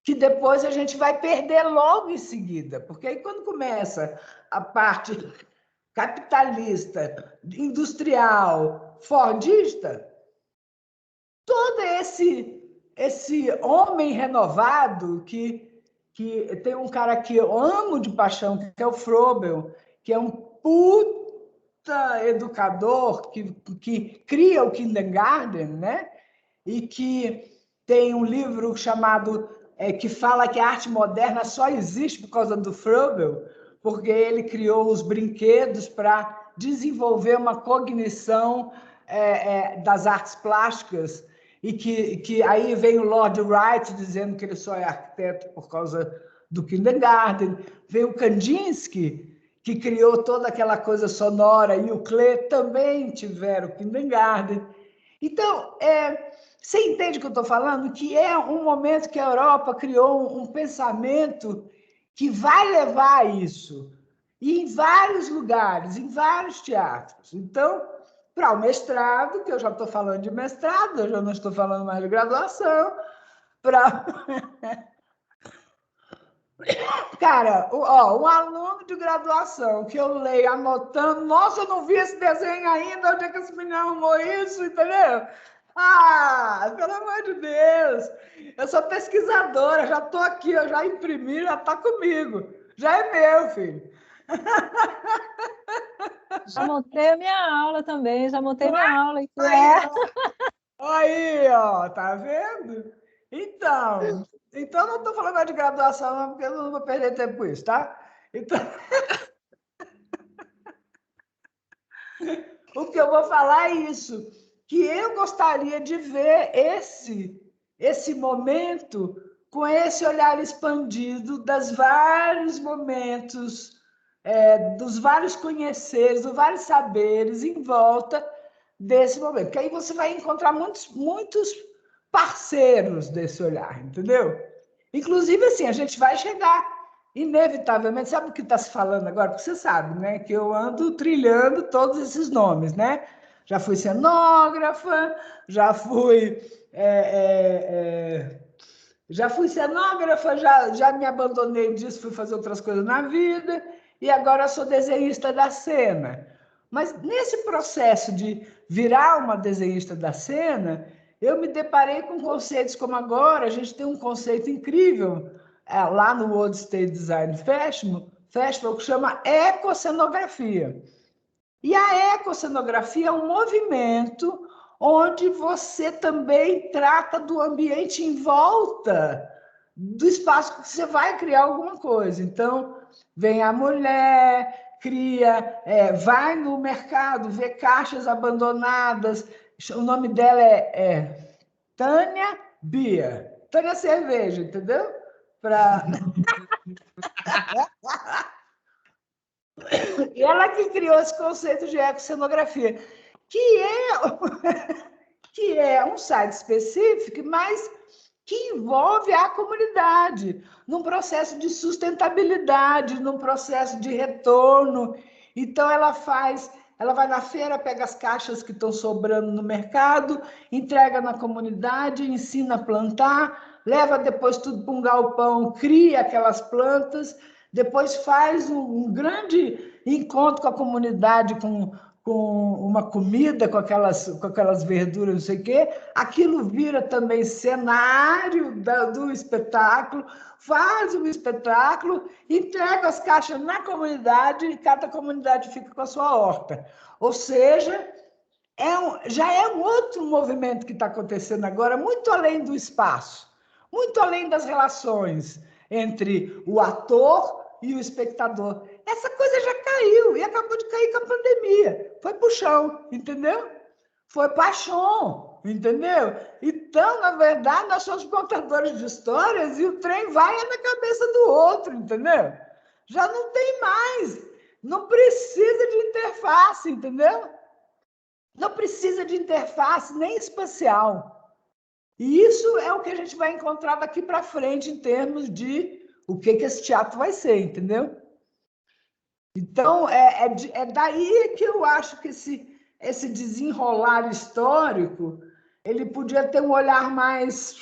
que depois a gente vai perder logo em seguida, porque aí quando começa a parte capitalista, industrial, fordista, todo esse homem renovado que tem um cara que eu amo de paixão, que é o Frobel, que é um puta educador que cria o kindergarten, né? E que tem um livro chamado que fala que a arte moderna só existe por causa do Frobel, porque ele criou os brinquedos para desenvolver uma cognição das artes plásticas, e que aí vem o Lord Wright dizendo que ele só é arquiteto por causa do kindergarten, vem o Kandinsky, que criou toda aquela coisa sonora, e o Klee também tiveram o kindergarten. Então, você entende o que eu estou falando? Que é um momento que a Europa criou um pensamento que vai levar a isso, e em vários lugares, em vários teatros. Então, para o mestrado, que eu já estou falando de mestrado, eu já não estou falando mais de graduação, para... Cara, um aluno de graduação que eu leio anotando, nossa, eu não vi esse desenho ainda, onde é que esse menino arrumou isso, entendeu? Ah, pelo amor de Deus, eu sou pesquisadora, já estou aqui, eu já imprimi, já está comigo, já é meu, filho. Já montei a minha aula também, já montei minha aula. Aí, ó, tá vendo? Então não estou falando mais de graduação, não, porque eu não vou perder tempo com isso, tá? Então, o que eu vou falar é isso, que eu gostaria de ver esse momento com esse olhar expandido dos vários momentos, dos vários conheceres, dos vários saberes em volta desse momento. Porque aí você vai encontrar muitos parceiros desse olhar, entendeu? Inclusive, assim, a gente vai chegar, inevitavelmente, sabe o que está se falando agora? Porque você sabe, né? Que eu ando trilhando todos esses nomes, né? Já fui cenógrafa, já fui cenógrafa, já me abandonei disso, fui fazer outras coisas na vida, e agora sou desenhista da cena. Mas nesse processo de virar uma desenhista da cena, eu me deparei com conceitos como agora, a gente tem um conceito incrível lá no World State Design Festival que chama ecocenografia. E a ecocenografia é um movimento onde você também trata do ambiente em volta do espaço que você vai criar alguma coisa. Então, vem a mulher, cria, vai no mercado, vê caixas abandonadas. O nome dela é Tânia Bia. Tânia Cerveja, entendeu? E ela que criou esse conceito de ecocenografia, que é um site específico, mas que envolve a comunidade, num processo de sustentabilidade, num processo de retorno. Então, ela faz ela vai na feira, pega as caixas que estão sobrando no mercado, entrega na comunidade, ensina a plantar, leva depois tudo para um galpão, cria aquelas plantas, depois faz um grande encontro com a comunidade, com uma comida, com aquelas verduras, não sei o quê. Aquilo vira também cenário do espetáculo, faz um espetáculo, entrega as caixas na comunidade e cada comunidade fica com a sua horta. Ou seja, já é um outro movimento que está acontecendo agora, muito além do espaço, muito além das relações entre o ator e o espectador. Essa coisa já caiu e acabou de cair com a pandemia. Foi pro chão, entendeu? Foi paixão, entendeu? Então, na verdade, nós somos contadores de histórias e o trem vai na cabeça do outro, entendeu? Já não tem mais. Não precisa de interface, entendeu? Não precisa de interface nem espacial. E isso é o que a gente vai encontrar daqui para frente em termos de o que esse teatro vai ser, entendeu? Então, é daí que eu acho que esse desenrolar histórico, ele podia ter um olhar mais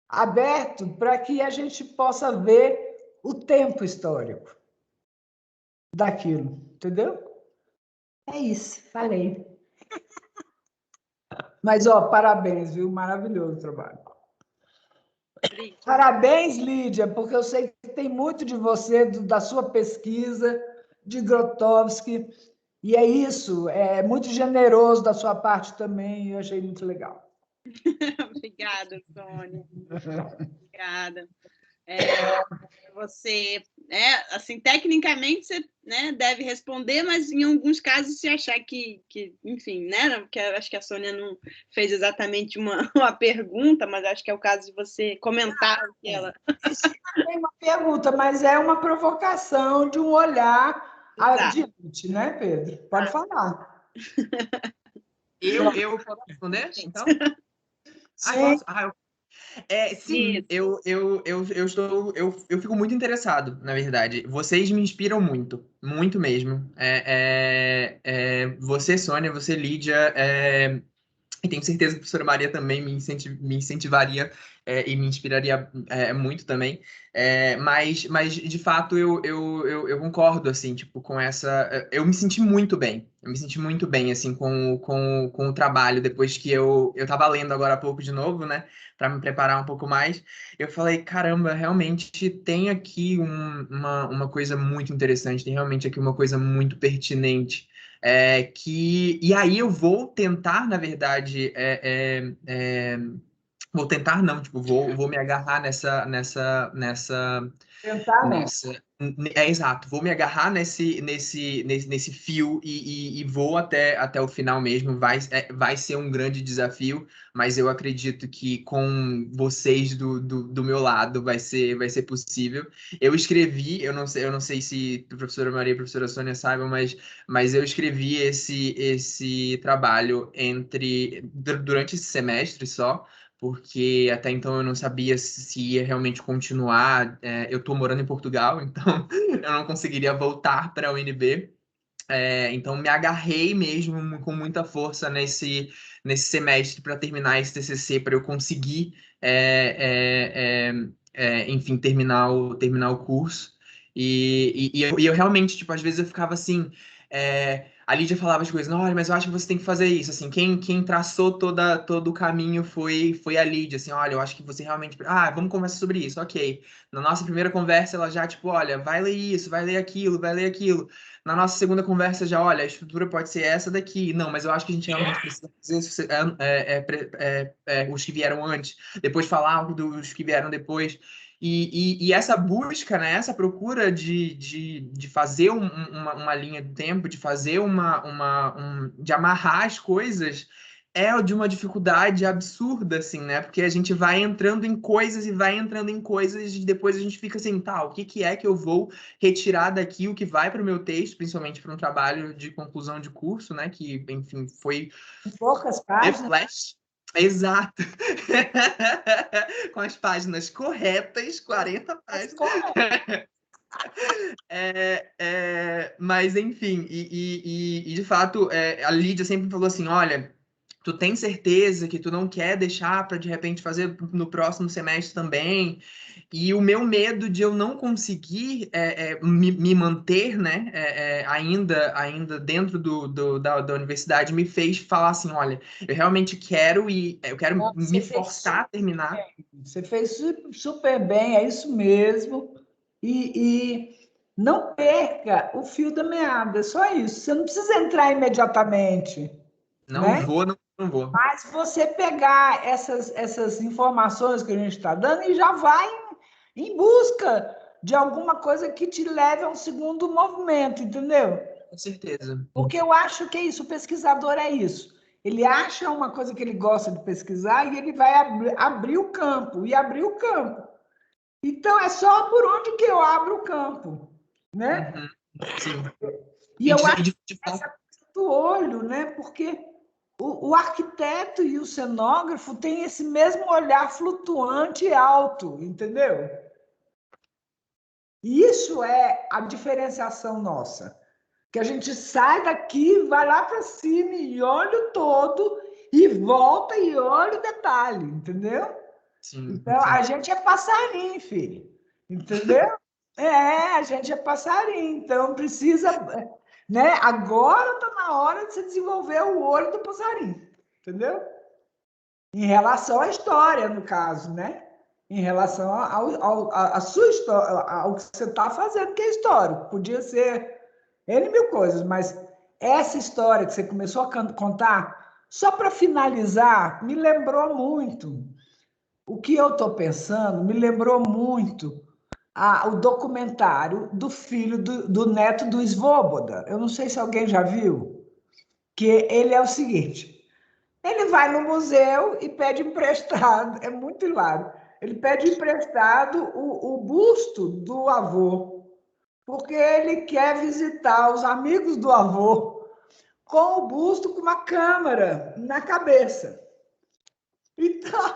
aberto para que a gente possa ver o tempo histórico daquilo, entendeu? É isso, falei. Mas, parabéns, viu? Maravilhoso o trabalho. Parabéns, Lídia, porque eu sei que tem muito de você, da sua pesquisa, de Grotowski, e é isso, é muito generoso da sua parte também, eu achei muito legal. Obrigada, Sônia. Obrigada. Você, assim, tecnicamente você, né, deve responder, mas em alguns casos se achar que enfim, né, porque acho que a Sônia não fez exatamente uma pergunta, mas acho que é o caso de você comentar o que ela... Isso não é uma pergunta, mas é uma provocação de um olhar adiante, né, Pedro? Pode falar. Eu posso responder, então? Sim. Sim, eu fico muito interessado, na verdade. Vocês me inspiram muito, muito mesmo. Você, Sônia, você, Lídia, e tenho certeza que a professora Maria também me incentivaria e me inspiraria muito também. Mas de fato, eu concordo, assim, tipo, com essa... Eu me senti muito bem. Eu me senti muito bem, assim, com o trabalho. Depois que eu estava lendo agora há pouco de novo, né? Para me preparar um pouco mais. Eu falei, caramba, realmente tem aqui uma coisa muito interessante. Tem realmente aqui uma coisa muito pertinente. E aí eu vou tentar, na verdade, vou tentar não, tipo, vou me agarrar nessa Tentar, não. exato, vou me agarrar nesse fio e vou até o final mesmo. Vai ser um grande desafio, mas eu acredito que com vocês do meu lado vai ser possível. Eu escrevi, eu não sei se a professora Maria e a professora Sônia saibam, mas eu escrevi esse trabalho durante esse semestre só, porque até então eu não sabia se ia realmente continuar. Eu estou morando em Portugal, então eu não conseguiria voltar para a UNB. Então me agarrei mesmo com muita força nesse semestre para terminar esse TCC, para eu conseguir, enfim, terminar o curso. E eu realmente, tipo, às vezes eu ficava assim... a Lídia falava as coisas, não, olha, mas eu acho que você tem que fazer isso, assim, quem traçou todo o caminho foi a Lídia, assim, olha, eu acho que você realmente, vamos conversar sobre isso, ok. Na nossa primeira conversa, ela já, tipo, olha, vai ler isso, vai ler aquilo, vai ler aquilo. Na nossa segunda conversa já, olha, a estrutura pode ser essa daqui, não, mas eu acho que a gente realmente precisa fazer os que vieram antes, depois falar dos que vieram depois. E essa busca, né, essa procura de fazer uma linha do tempo, de fazer de amarrar as coisas, é de uma dificuldade absurda, assim, né? Porque a gente vai entrando em coisas e vai entrando em coisas e depois a gente fica assim, tá, o que é que eu vou retirar daqui, o que vai para o meu texto, principalmente para um trabalho de conclusão de curso, né? Que, enfim, foi... Poucas páginas. Flash. Exato. Com as páginas corretas, 40 páginas. Mas, enfim, de fato, a Lídia sempre falou assim, olha, tu tem certeza que tu não quer deixar para, de repente, fazer no próximo semestre também? E o meu medo de eu não conseguir me manter, né, ainda dentro da universidade, me fez falar assim, olha, eu realmente quero e eu quero Não, me você fez forçar a terminar. Você fez super bem, é isso mesmo. E não perca o fio da meada, é só isso. Você não precisa entrar imediatamente, Não né? vou, não vou. Mas você pegar essas informações que a gente está dando e já vai em busca de alguma coisa que te leve a um segundo movimento, entendeu? Com certeza. Porque eu acho que é isso, o pesquisador é isso. Ele acha uma coisa que ele gosta de pesquisar e ele vai abrir o campo, e abrir o campo. Então, é só por onde que eu abro o campo, né? Uhum, sim. E eu acho De que fato, essa coisa do olho, né? Porque o arquiteto e o cenógrafo têm esse mesmo olhar flutuante e alto, entendeu? E isso é a diferenciação nossa. Que a gente sai daqui, vai lá para cima e olha o todo, e volta e olha o detalhe, entendeu? sim, Então, sim. a gente é passarinho, filho. Entendeu? A gente é passarinho. Então, precisa, né? Agora está na hora de você desenvolver o olho do passarinho. Entendeu? Em relação à história, no caso, né? Em relação à sua história, ao que você está fazendo, que é histórico. Podia ser N mil coisas, mas essa história que você começou a contar, só para finalizar, me lembrou muito. O que eu estou pensando me lembrou muito o documentário do filho do neto do Svoboda. Eu não sei se alguém já viu, que ele é o seguinte: ele vai no museu e pede emprestado, é muito hilário. Ele pede emprestado o busto do avô, porque ele quer visitar os amigos do avô com o busto com uma câmera na cabeça. Então,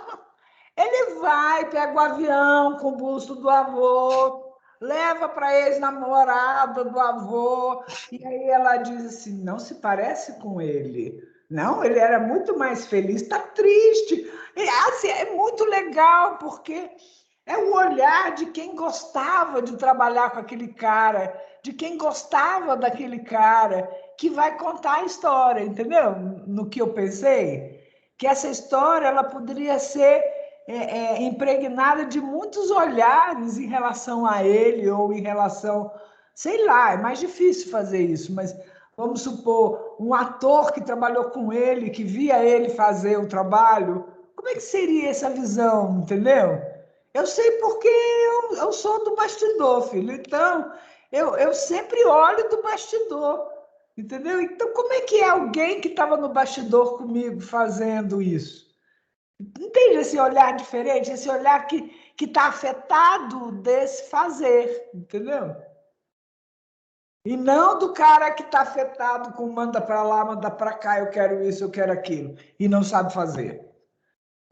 ele vai, pega o avião com o busto do avô, leva para a ex-namorada do avô, e aí ela diz assim: não se parece com ele. Não, ele era muito mais feliz, está triste. E, assim, é muito legal, porque é o olhar de quem gostava de trabalhar com aquele cara, de quem gostava daquele cara, que vai contar a história, entendeu? No que eu pensei, que essa história ela poderia ser impregnada de muitos olhares em relação a ele ou em relação, sei lá, é mais difícil fazer isso, mas vamos supor um ator que trabalhou com ele, que via ele fazer o trabalho, como é que seria essa visão, entendeu? Eu sei porque eu sou do bastidor, filho. Então, eu sempre olho do bastidor, entendeu? Então, como é que é alguém que estava no bastidor comigo fazendo isso? Entende esse olhar diferente, esse olhar que está afetado desse fazer, entendeu? E não do cara que está afetado com manda para lá, manda para cá, eu quero isso, eu quero aquilo, e não sabe fazer.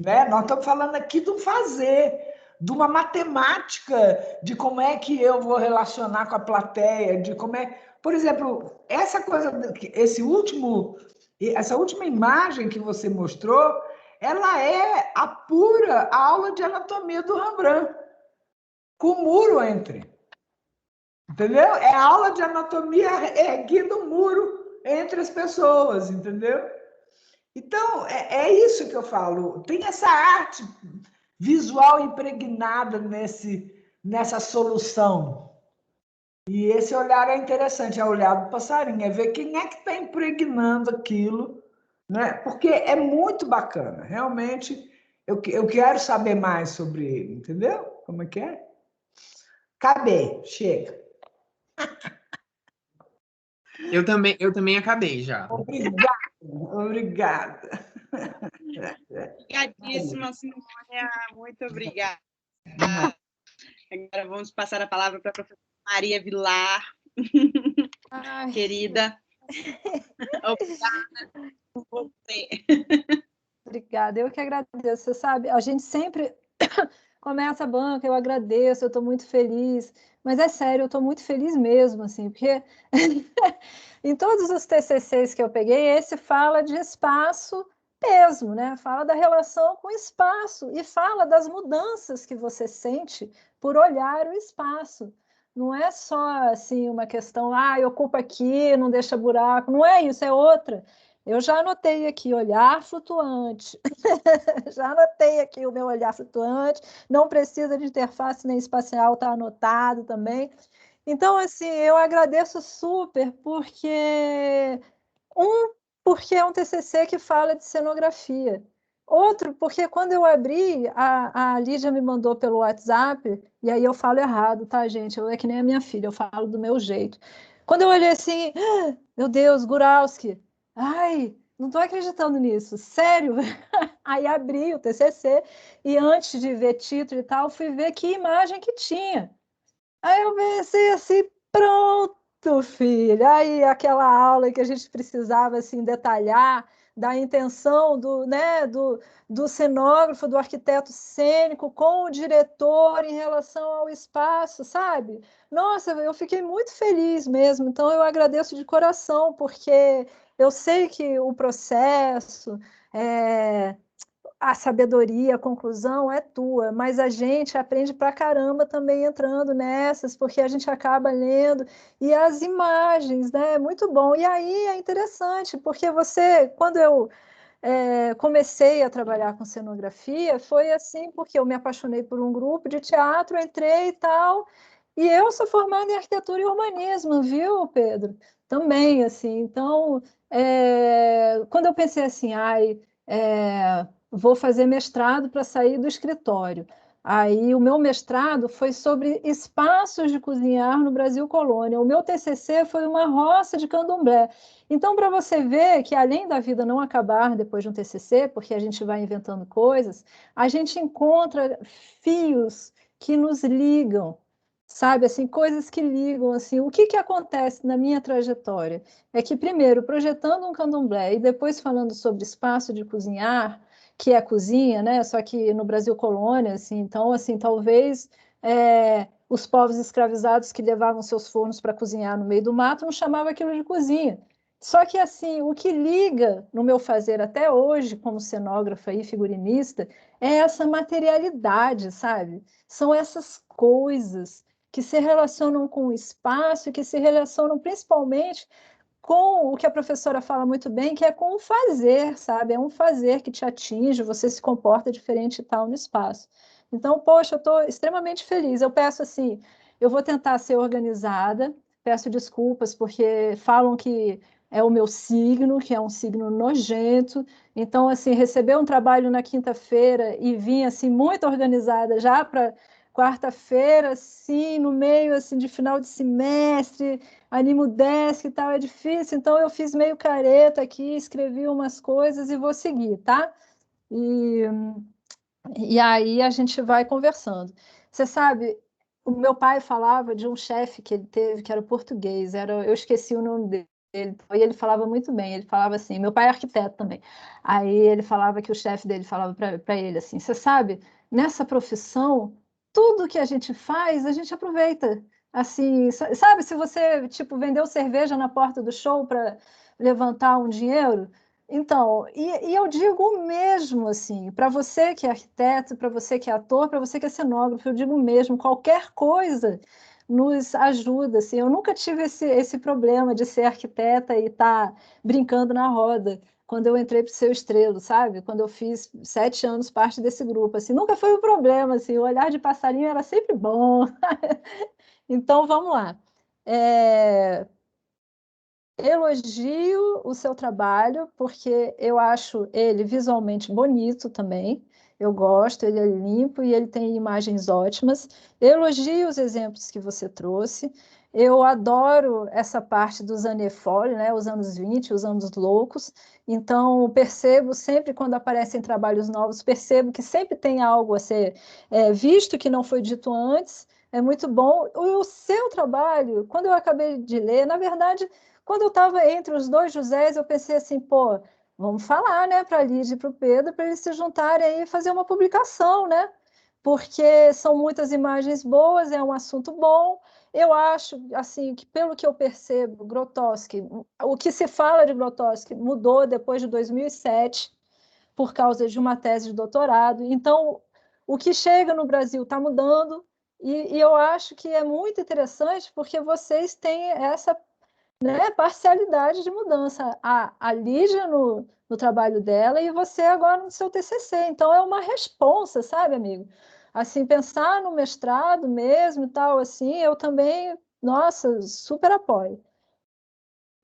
Né? Nós estamos falando aqui do fazer, de uma matemática, de como é que eu vou relacionar com a plateia, de como é. Por exemplo, essa coisa, essa última imagem que você mostrou, ela é a pura aula de anatomia do Rembrandt, com o muro entre. Entendeu? É a aula de anatomia erguendo o muro entre as pessoas, entendeu? Então, é isso que eu falo. Tem essa arte visual impregnada nessa solução. E esse olhar é interessante, é o olhar do passarinho, é ver quem é que está impregnando aquilo, né? Porque é muito bacana, realmente. Eu quero saber mais sobre ele, entendeu? Como é que é? Acabei, chega. Eu também acabei já. Obrigada. Obrigadíssima, Simônia. Muito obrigada. Agora vamos passar a palavra para a professora Maria Vilar, querida. Obrigada por você. Obrigada, eu que agradeço. Você sabe, a gente sempre começa a banca, eu agradeço, eu estou muito feliz, Mas é sério, eu estou muito feliz mesmo, assim, porque em todos os TCCs que eu peguei, esse fala de espaço mesmo, né? Fala da relação com o espaço e fala das mudanças que você sente por olhar o espaço. Não é só assim uma questão, eu ocupo aqui, não deixa buraco. Não é isso, é outra. Eu já anotei aqui olhar flutuante. Já anotei aqui o meu olhar flutuante. Não precisa de interface nem espacial, está anotado também. Então, assim, eu agradeço super porque é um TCC que fala de cenografia. Outro, porque quando eu abri, a Lídia me mandou pelo WhatsApp, e aí eu falo errado, tá, gente? É que nem a minha filha, eu falo do meu jeito. Quando eu olhei assim, meu Deus, Guralski, ai, não estou acreditando nisso, sério? Aí abri o TCC, e antes de ver título e tal, fui ver que imagem que tinha. Aí eu pensei assim, pronto, filha. Aí aquela aula que a gente precisava assim detalhar da intenção do cenógrafo, do arquiteto cênico com o diretor em relação ao espaço, sabe? Nossa, eu fiquei muito feliz mesmo. Então eu agradeço de coração, porque eu sei que o processo a sabedoria, a conclusão é tua, mas a gente aprende pra caramba também entrando nessas, porque a gente acaba lendo, e as imagens, né? É muito bom. E aí é interessante, porque quando eu comecei a trabalhar com cenografia, foi assim, porque eu me apaixonei por um grupo de teatro, entrei e tal, e eu sou formada em arquitetura e urbanismo, viu, Pedro? Também, assim, então, quando eu pensei assim, vou fazer mestrado para sair do escritório. Aí o meu mestrado foi sobre espaços de cozinhar no Brasil Colônia. O meu TCC foi uma roça de candomblé. Então, para você ver que além da vida não acabar depois de um TCC, porque a gente vai inventando coisas, a gente encontra fios que nos ligam, sabe? Assim, coisas que ligam, assim. O que acontece na minha trajetória? É que, primeiro, projetando um candomblé e depois falando sobre espaço de cozinhar, que é cozinha, né? Só que no Brasil colônia, assim, então, assim, talvez os povos escravizados que levavam seus fornos para cozinhar no meio do mato não chamavam aquilo de cozinha. Só que, assim, o que liga no meu fazer até hoje, como cenógrafa e figurinista, é essa materialidade, sabe? São essas coisas que se relacionam com o espaço e que se relacionam principalmente com o que a professora fala muito bem, que é com o fazer, sabe? É um fazer que te atinge, você se comporta diferente e tal no espaço. Então, poxa, eu estou extremamente feliz. Eu peço assim, eu vou tentar ser organizada, peço desculpas, porque falam que é o meu signo, que é um signo nojento. Então, assim, receber um trabalho na quinta-feira e vir assim muito organizada já para quarta-feira, assim, no meio assim de final de semestre, animo desk e tal, é difícil, então eu fiz meio careta aqui, escrevi umas coisas e vou seguir, tá? E, e aí a gente vai conversando. Você sabe, o meu pai falava de um chefe que ele teve, que era português, eu esqueci o nome dele, e ele falava muito bem, ele falava assim, meu pai é arquiteto também, aí ele falava que o chefe dele falava para ele assim, você sabe, nessa profissão, tudo que a gente faz, a gente aproveita, assim, sabe, se você, tipo, vendeu cerveja na porta do show para levantar um dinheiro, então, e eu digo mesmo assim, para você que é arquiteto, para você que é ator, para você que é cenógrafo, eu digo mesmo, qualquer coisa nos ajuda. Assim, eu nunca tive esse problema de ser arquiteta e estar brincando na roda quando eu entrei para o Seu Estrelo, sabe? Quando eu fiz 7 anos parte desse grupo, assim, nunca foi um problema, assim, o olhar de passarinho era sempre bom. Então, vamos lá. Elogio o seu trabalho, porque eu acho ele visualmente bonito também. Eu gosto, ele é limpo e ele tem imagens ótimas. Elogio os exemplos que você trouxe. Eu adoro essa parte dos Anefole, né? Os anos 20, os anos loucos. Então, percebo sempre quando aparecem trabalhos novos, percebo que sempre tem algo a ser visto que não foi dito antes. É muito bom. O seu trabalho, quando eu acabei de ler, na verdade, quando eu estava entre os dois Josés, eu pensei assim, pô, vamos falar, né, para a Lídia e para o Pedro, para eles se juntarem aí e fazer uma publicação, né? porque são muitas imagens boas, é um assunto bom. Eu acho, assim, que pelo que eu percebo, Grotowski, o que se fala de Grotowski mudou depois de 2007, por causa de uma tese de doutorado. Então, o que chega no Brasil está mudando, e eu acho que é muito interessante, porque vocês têm essa, né, parcialidade de mudança. A Lígia no trabalho dela e você agora no seu TCC. Então, é uma responsa, sabe, amigo? Assim, pensar no mestrado mesmo e tal, assim, eu também, nossa, super apoio.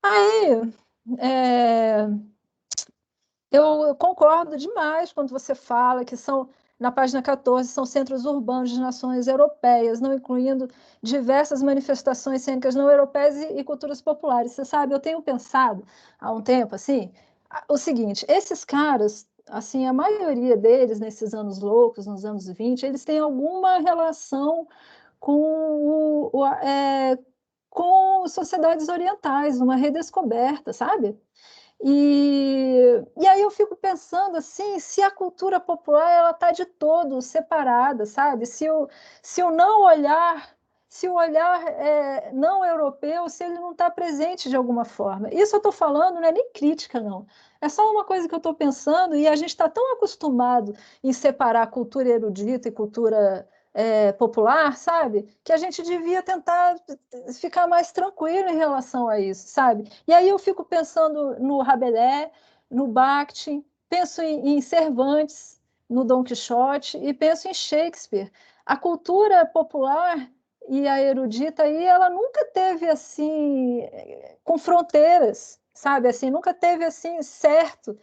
Aí, é, eu concordo demais quando você fala que são, na página 14, são centros urbanos de nações europeias, não incluindo diversas manifestações cênicas não europeias e culturas populares. Você sabe, eu tenho pensado há um tempo, assim, o seguinte, esses caras, assim, a maioria deles, nesses anos loucos, nos anos 20, eles têm alguma relação com sociedades orientais, uma redescoberta, sabe? E aí eu fico pensando assim, se a cultura popular ela está de todo separada, sabe? Se o não olhar, se o olhar não europeu, se ele não está presente de alguma forma. Isso eu estou falando, não é nem crítica, não. É só uma coisa que eu estou pensando, e a gente está tão acostumado em separar cultura erudita e cultura popular, sabe? Que a gente devia tentar ficar mais tranquilo em relação a isso, sabe? E aí eu fico pensando no Rabelais, no Bakhtin, penso em Cervantes, no Dom Quixote e penso em Shakespeare. A cultura popular e a erudita aí, ela nunca teve assim com fronteiras, sabe? Assim, nunca teve assim certo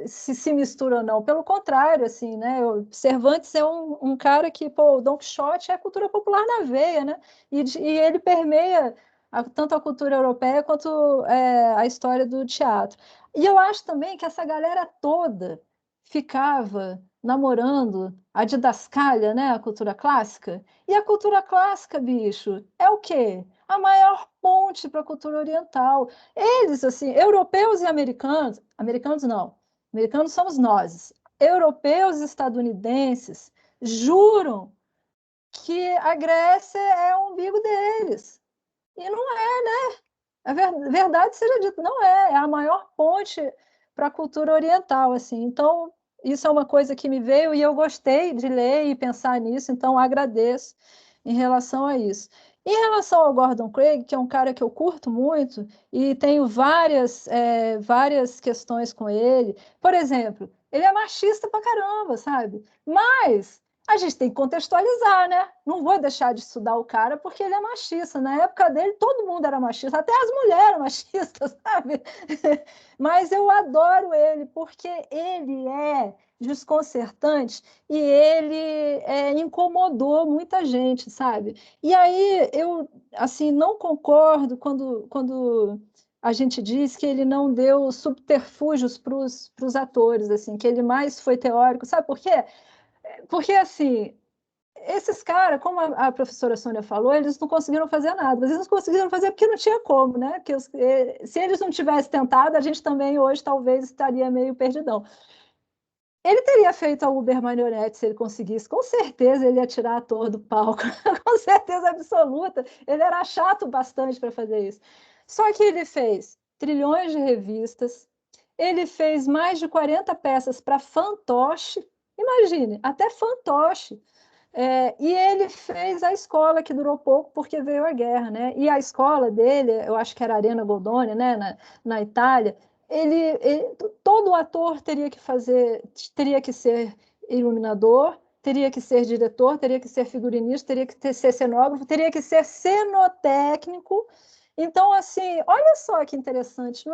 se mistura ou não. Pelo contrário, assim, né? Cervantes é um cara que, pô, o Dom Quixote é cultura popular na veia, né? E ele permeia tanto a cultura europeia quanto a história do teatro. E eu acho também que essa galera toda ficava namorando a didascália, né, a cultura clássica. E a cultura clássica, bicho, é o quê? A maior ponte para a cultura oriental. Eles, assim, europeus e americanos, americanos não, americanos somos nós, europeus e estadunidenses juram que a Grécia é o umbigo deles. E não é, né? A verdade seja dita, não é a maior ponte para a cultura oriental, assim. Então, isso é uma coisa que me veio e eu gostei de ler e pensar nisso, então agradeço em relação a isso. Em relação ao Gordon Craig, que é um cara que eu curto muito e tenho várias questões com ele. Por exemplo, ele é machista pra caramba, sabe? Mas a gente tem que contextualizar, né? Não vou deixar de estudar o cara porque ele é machista. Na época dele, todo mundo era machista, até as mulheres eram machistas, sabe? Mas eu adoro ele porque ele é desconcertante e ele incomodou muita gente, sabe? E aí eu, assim, não concordo quando a gente diz que ele não deu subterfúgios para os atores, assim, que ele mais foi teórico. Sabe por quê? Porque, assim, esses caras, como a professora Sônia falou, eles não conseguiram fazer nada. Mas eles não conseguiram fazer porque não tinha como, né? Porque se eles não tivessem tentado, a gente também hoje talvez estaria meio perdidão. Ele teria feito a Uber Marionette se ele conseguisse. Com certeza ele ia tirar a ator do palco. Com certeza absoluta. Ele era chato bastante para fazer isso. Só que ele fez trilhões de revistas, ele fez mais de 40 peças para fantoche. Imagine, até fantoche. E ele fez a escola, que durou pouco porque veio a guerra, né? E a escola dele, eu acho que era Arena Goldoni, né? Na Itália, todo ator teria que ser iluminador, teria que ser diretor, teria que ser figurinista, teria que ser cenógrafo, teria que ser cenotécnico. Então, assim, olha só que interessante,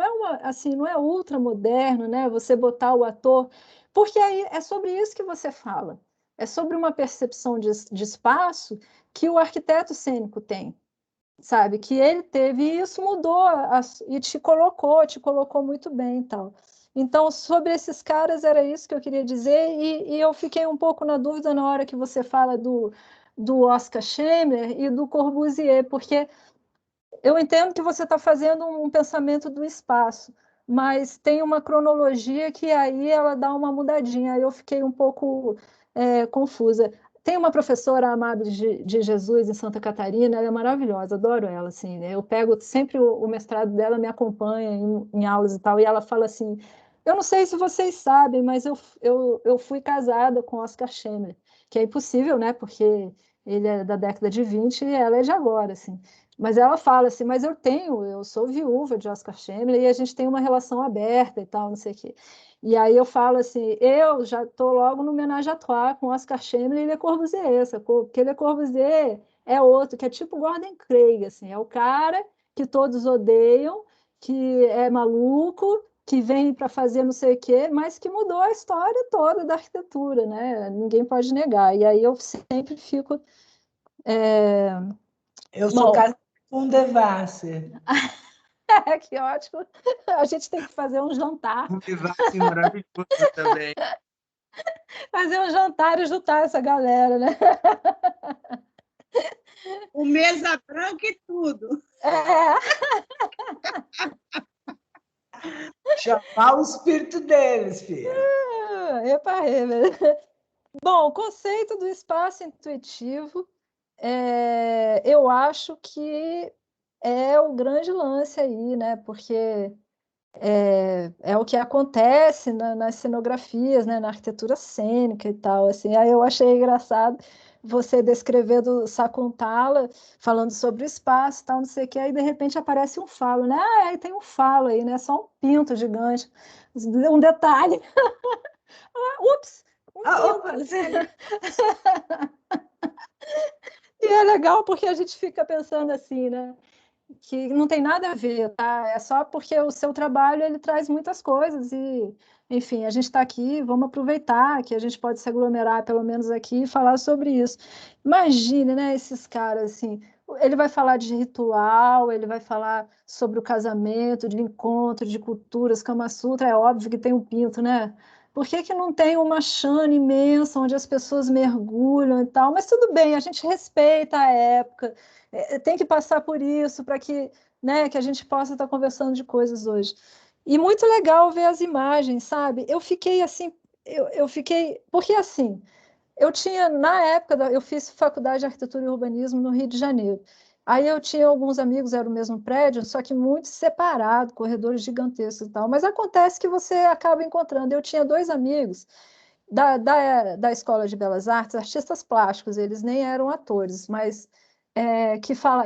não é ultra moderno, né? Você botar o ator, porque aí é sobre isso que você fala. É sobre uma percepção de espaço que o arquiteto cênico tem, sabe? Que ele teve e isso mudou e te colocou muito bem e tal. Então, sobre esses caras, era isso que eu queria dizer, e eu fiquei um pouco na dúvida na hora que você fala do Oscar Schindler e do Corbusier, porque eu entendo que você está fazendo um pensamento do espaço, mas tem uma cronologia que aí ela dá uma mudadinha, aí eu fiquei um pouco confusa. Tem uma professora, a Amado de Jesus, em Santa Catarina, ela é maravilhosa, adoro ela, assim, né? Eu pego sempre o mestrado dela, me acompanha em aulas e tal, e ela fala assim, eu não sei se vocês sabem, mas eu fui casada com Oscar Schemer, que é impossível, né? Porque ele é da década de 20 e ela é de agora, assim. Mas ela fala assim, mas eu sou viúva de Oscar Schemer e a gente tem uma relação aberta e tal, não sei o quê. E aí eu falo assim, eu já estou logo no Ménage à Trois com Oscar Schemer e Le Corbusier, sacou? Porque Le Corbusier é outro, que é tipo Gordon Craig, assim, é o cara que todos odeiam, que é maluco, que vem para fazer não sei o quê, mas que mudou a história toda da arquitetura, né? Ninguém pode negar. E aí eu sempre fico... Eu sou Bom, casada com um Devasser. que ótimo. A gente tem que fazer um jantar. Um Devassi maravilhoso também. Fazer um jantar e juntar essa galera, né? O mesa branca e tudo. É, Chamar o espírito deles, filha. epa, bom, o conceito do espaço intuitivo, eu acho que é o grande lance aí, né? Porque é o que acontece nas cenografias, né? Na arquitetura cênica e tal, assim. Aí eu achei engraçado você descrevendo Sakuntala, falando sobre o espaço e tal, não sei o que, aí de repente aparece um falo, né? Ah, aí tem um falo aí, né? Só um pinto gigante. Um detalhe. Ups! Um Ah, pinto. opa, E é legal porque a gente fica pensando assim, né? Que não tem nada a ver, tá? É só porque o seu trabalho ele traz muitas coisas e, enfim, a gente está aqui, vamos aproveitar que a gente pode se aglomerar pelo menos aqui e falar sobre isso. Imagine, né, esses caras assim, ele vai falar de ritual, ele vai falar sobre o casamento, de encontro, de culturas, Kama Sutra, é óbvio que tem um pinto, né? Por que que não tem uma chana imensa onde as pessoas mergulham e tal? Mas tudo bem, a gente respeita a época, tem que passar por isso para que, né, que a gente possa estar conversando de coisas hoje. E muito legal ver as imagens, sabe? Eu fiquei assim, eu fiquei. Porque assim, eu tinha, na época, eu fiz faculdade de arquitetura e urbanismo no Rio de Janeiro. Aí eu tinha alguns amigos, era o mesmo prédio, só que muito separado, corredores gigantescos e tal. Mas acontece que você acaba encontrando. Eu tinha dois amigos da Escola de Belas Artes, artistas plásticos, eles nem eram atores, mas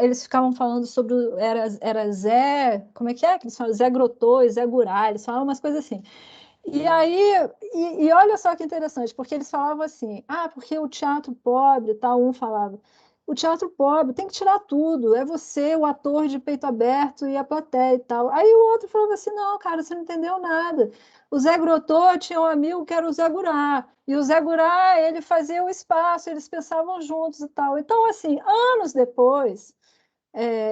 eles ficavam falando sobre era Zé, como é que eles falam? Zé Grotô, Zé Gurá, eles falavam umas coisas assim. E aí, olha só que interessante, porque eles falavam assim, porque o teatro pobre, tal, um falava, o teatro pobre tem que tirar tudo, é você, o ator de peito aberto e a plateia e tal. Aí o outro falava assim, não, cara, você não entendeu nada. O Zé Grotô tinha um amigo que era o Zé Gurá, e o Zé Gurá, ele fazia o espaço, eles pensavam juntos e tal. Então, assim, anos depois,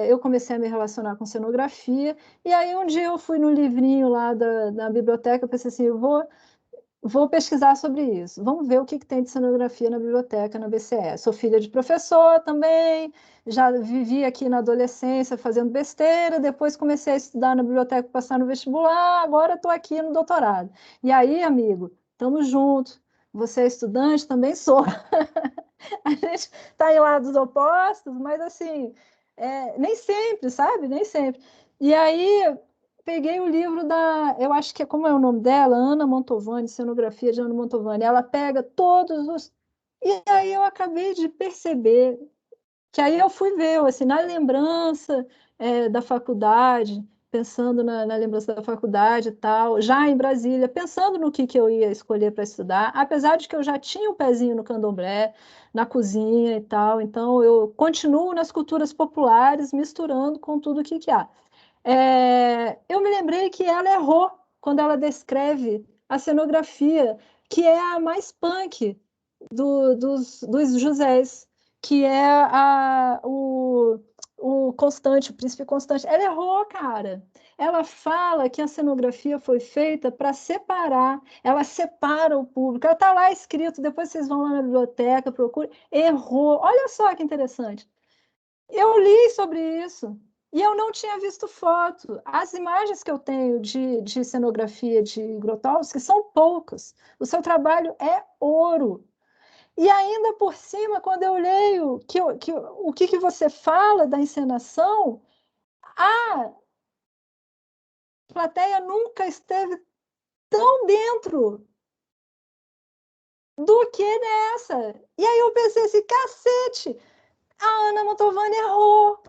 eu comecei a me relacionar com cenografia, e aí um dia eu fui no livrinho lá da biblioteca, eu pensei assim, vou pesquisar sobre isso, vamos ver o que tem de cenografia na biblioteca, na BCE. Sou filha de professor também, já vivi aqui na adolescência fazendo besteira, depois comecei a estudar na biblioteca, passar no vestibular, agora estou aqui no doutorado. E aí, amigo, estamos juntos, você é estudante, também sou. A gente está em lados opostos, mas assim, nem sempre, sabe? Nem sempre. E aí peguei o livro eu acho que como é o nome dela? Ana Mantovani, Cenografia de Ana Mantovani. Ela pega todos os. E aí eu acabei de perceber que aí eu fui ver, assim, na lembrança da faculdade, pensando na lembrança da faculdade e tal, já em Brasília, pensando no que eu ia escolher para estudar, apesar de que eu já tinha um pezinho no candomblé, na cozinha e tal, então eu continuo nas culturas populares, misturando com tudo que há. Eu me lembrei que ela errou quando ela descreve a cenografia, que é a mais punk dos Josés, que é o Constante, o Príncipe Constante. Ela errou, cara. Ela fala que a cenografia foi feita para separar, ela separa o público. Ela está lá escrito, depois vocês vão lá na biblioteca, procurem. Errou. Olha só que interessante. Eu li sobre isso. E eu não tinha visto foto. As imagens que eu tenho de cenografia de Grotowski são poucas. O seu trabalho é ouro. E ainda por cima, quando eu leio o que você fala da encenação, a plateia nunca esteve tão dentro do que nessa. E aí eu pensei assim, cacete, a Ana Mantovani errou.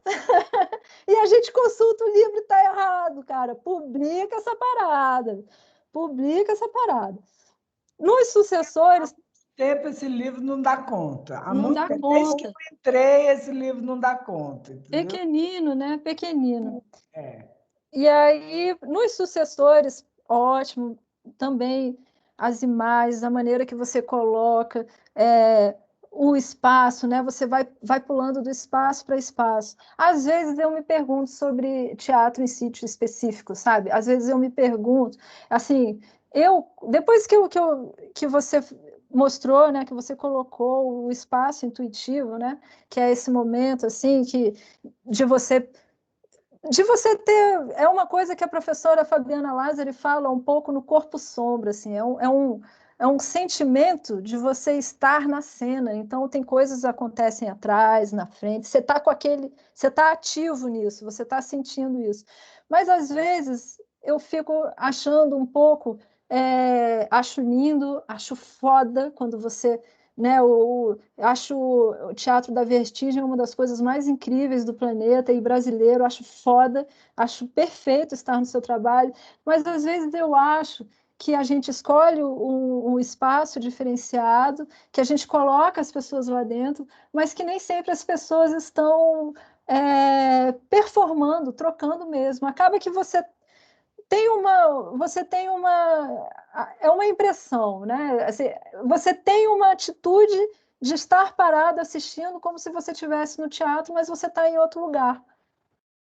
E a gente consulta o livro e está errado, cara. Publica essa parada. Publica essa parada. Nos sucessores. Tempo esse livro não dá conta. Há Não muito dá tempo, desde que conta. eu entrei, esse livro não dá conta, entendeu? Pequenino, né? Pequenino. É. E aí, nos sucessores, ótimo, também as imagens, a maneira que você coloca, o espaço, né? Você vai pulando do espaço para espaço. Às vezes eu me pergunto sobre teatro em sítio específico, sabe? Às vezes eu me pergunto, assim, depois que você mostrou, né? Que você colocou o espaço intuitivo, né? Que é esse momento, assim, de você ter, é uma coisa que a professora Fabiana Lázari fala um pouco no corpo sombra, assim, é um sentimento de você estar na cena, então tem coisas que acontecem atrás, na frente, você está ativo nisso, você está sentindo isso, mas às vezes eu fico achando um pouco, acho lindo, acho foda quando você, né, eu acho o Teatro da Vertigem uma das coisas mais incríveis do planeta e brasileiro, acho foda, acho perfeito estar no seu trabalho, mas às vezes eu acho que a gente escolhe um espaço diferenciado, que a gente coloca as pessoas lá dentro, mas que nem sempre as pessoas estão performando, trocando mesmo. Acaba que você tem uma é uma impressão, né? Assim, você tem uma atitude de estar parado assistindo como se você estivesse no teatro, mas você está em outro lugar.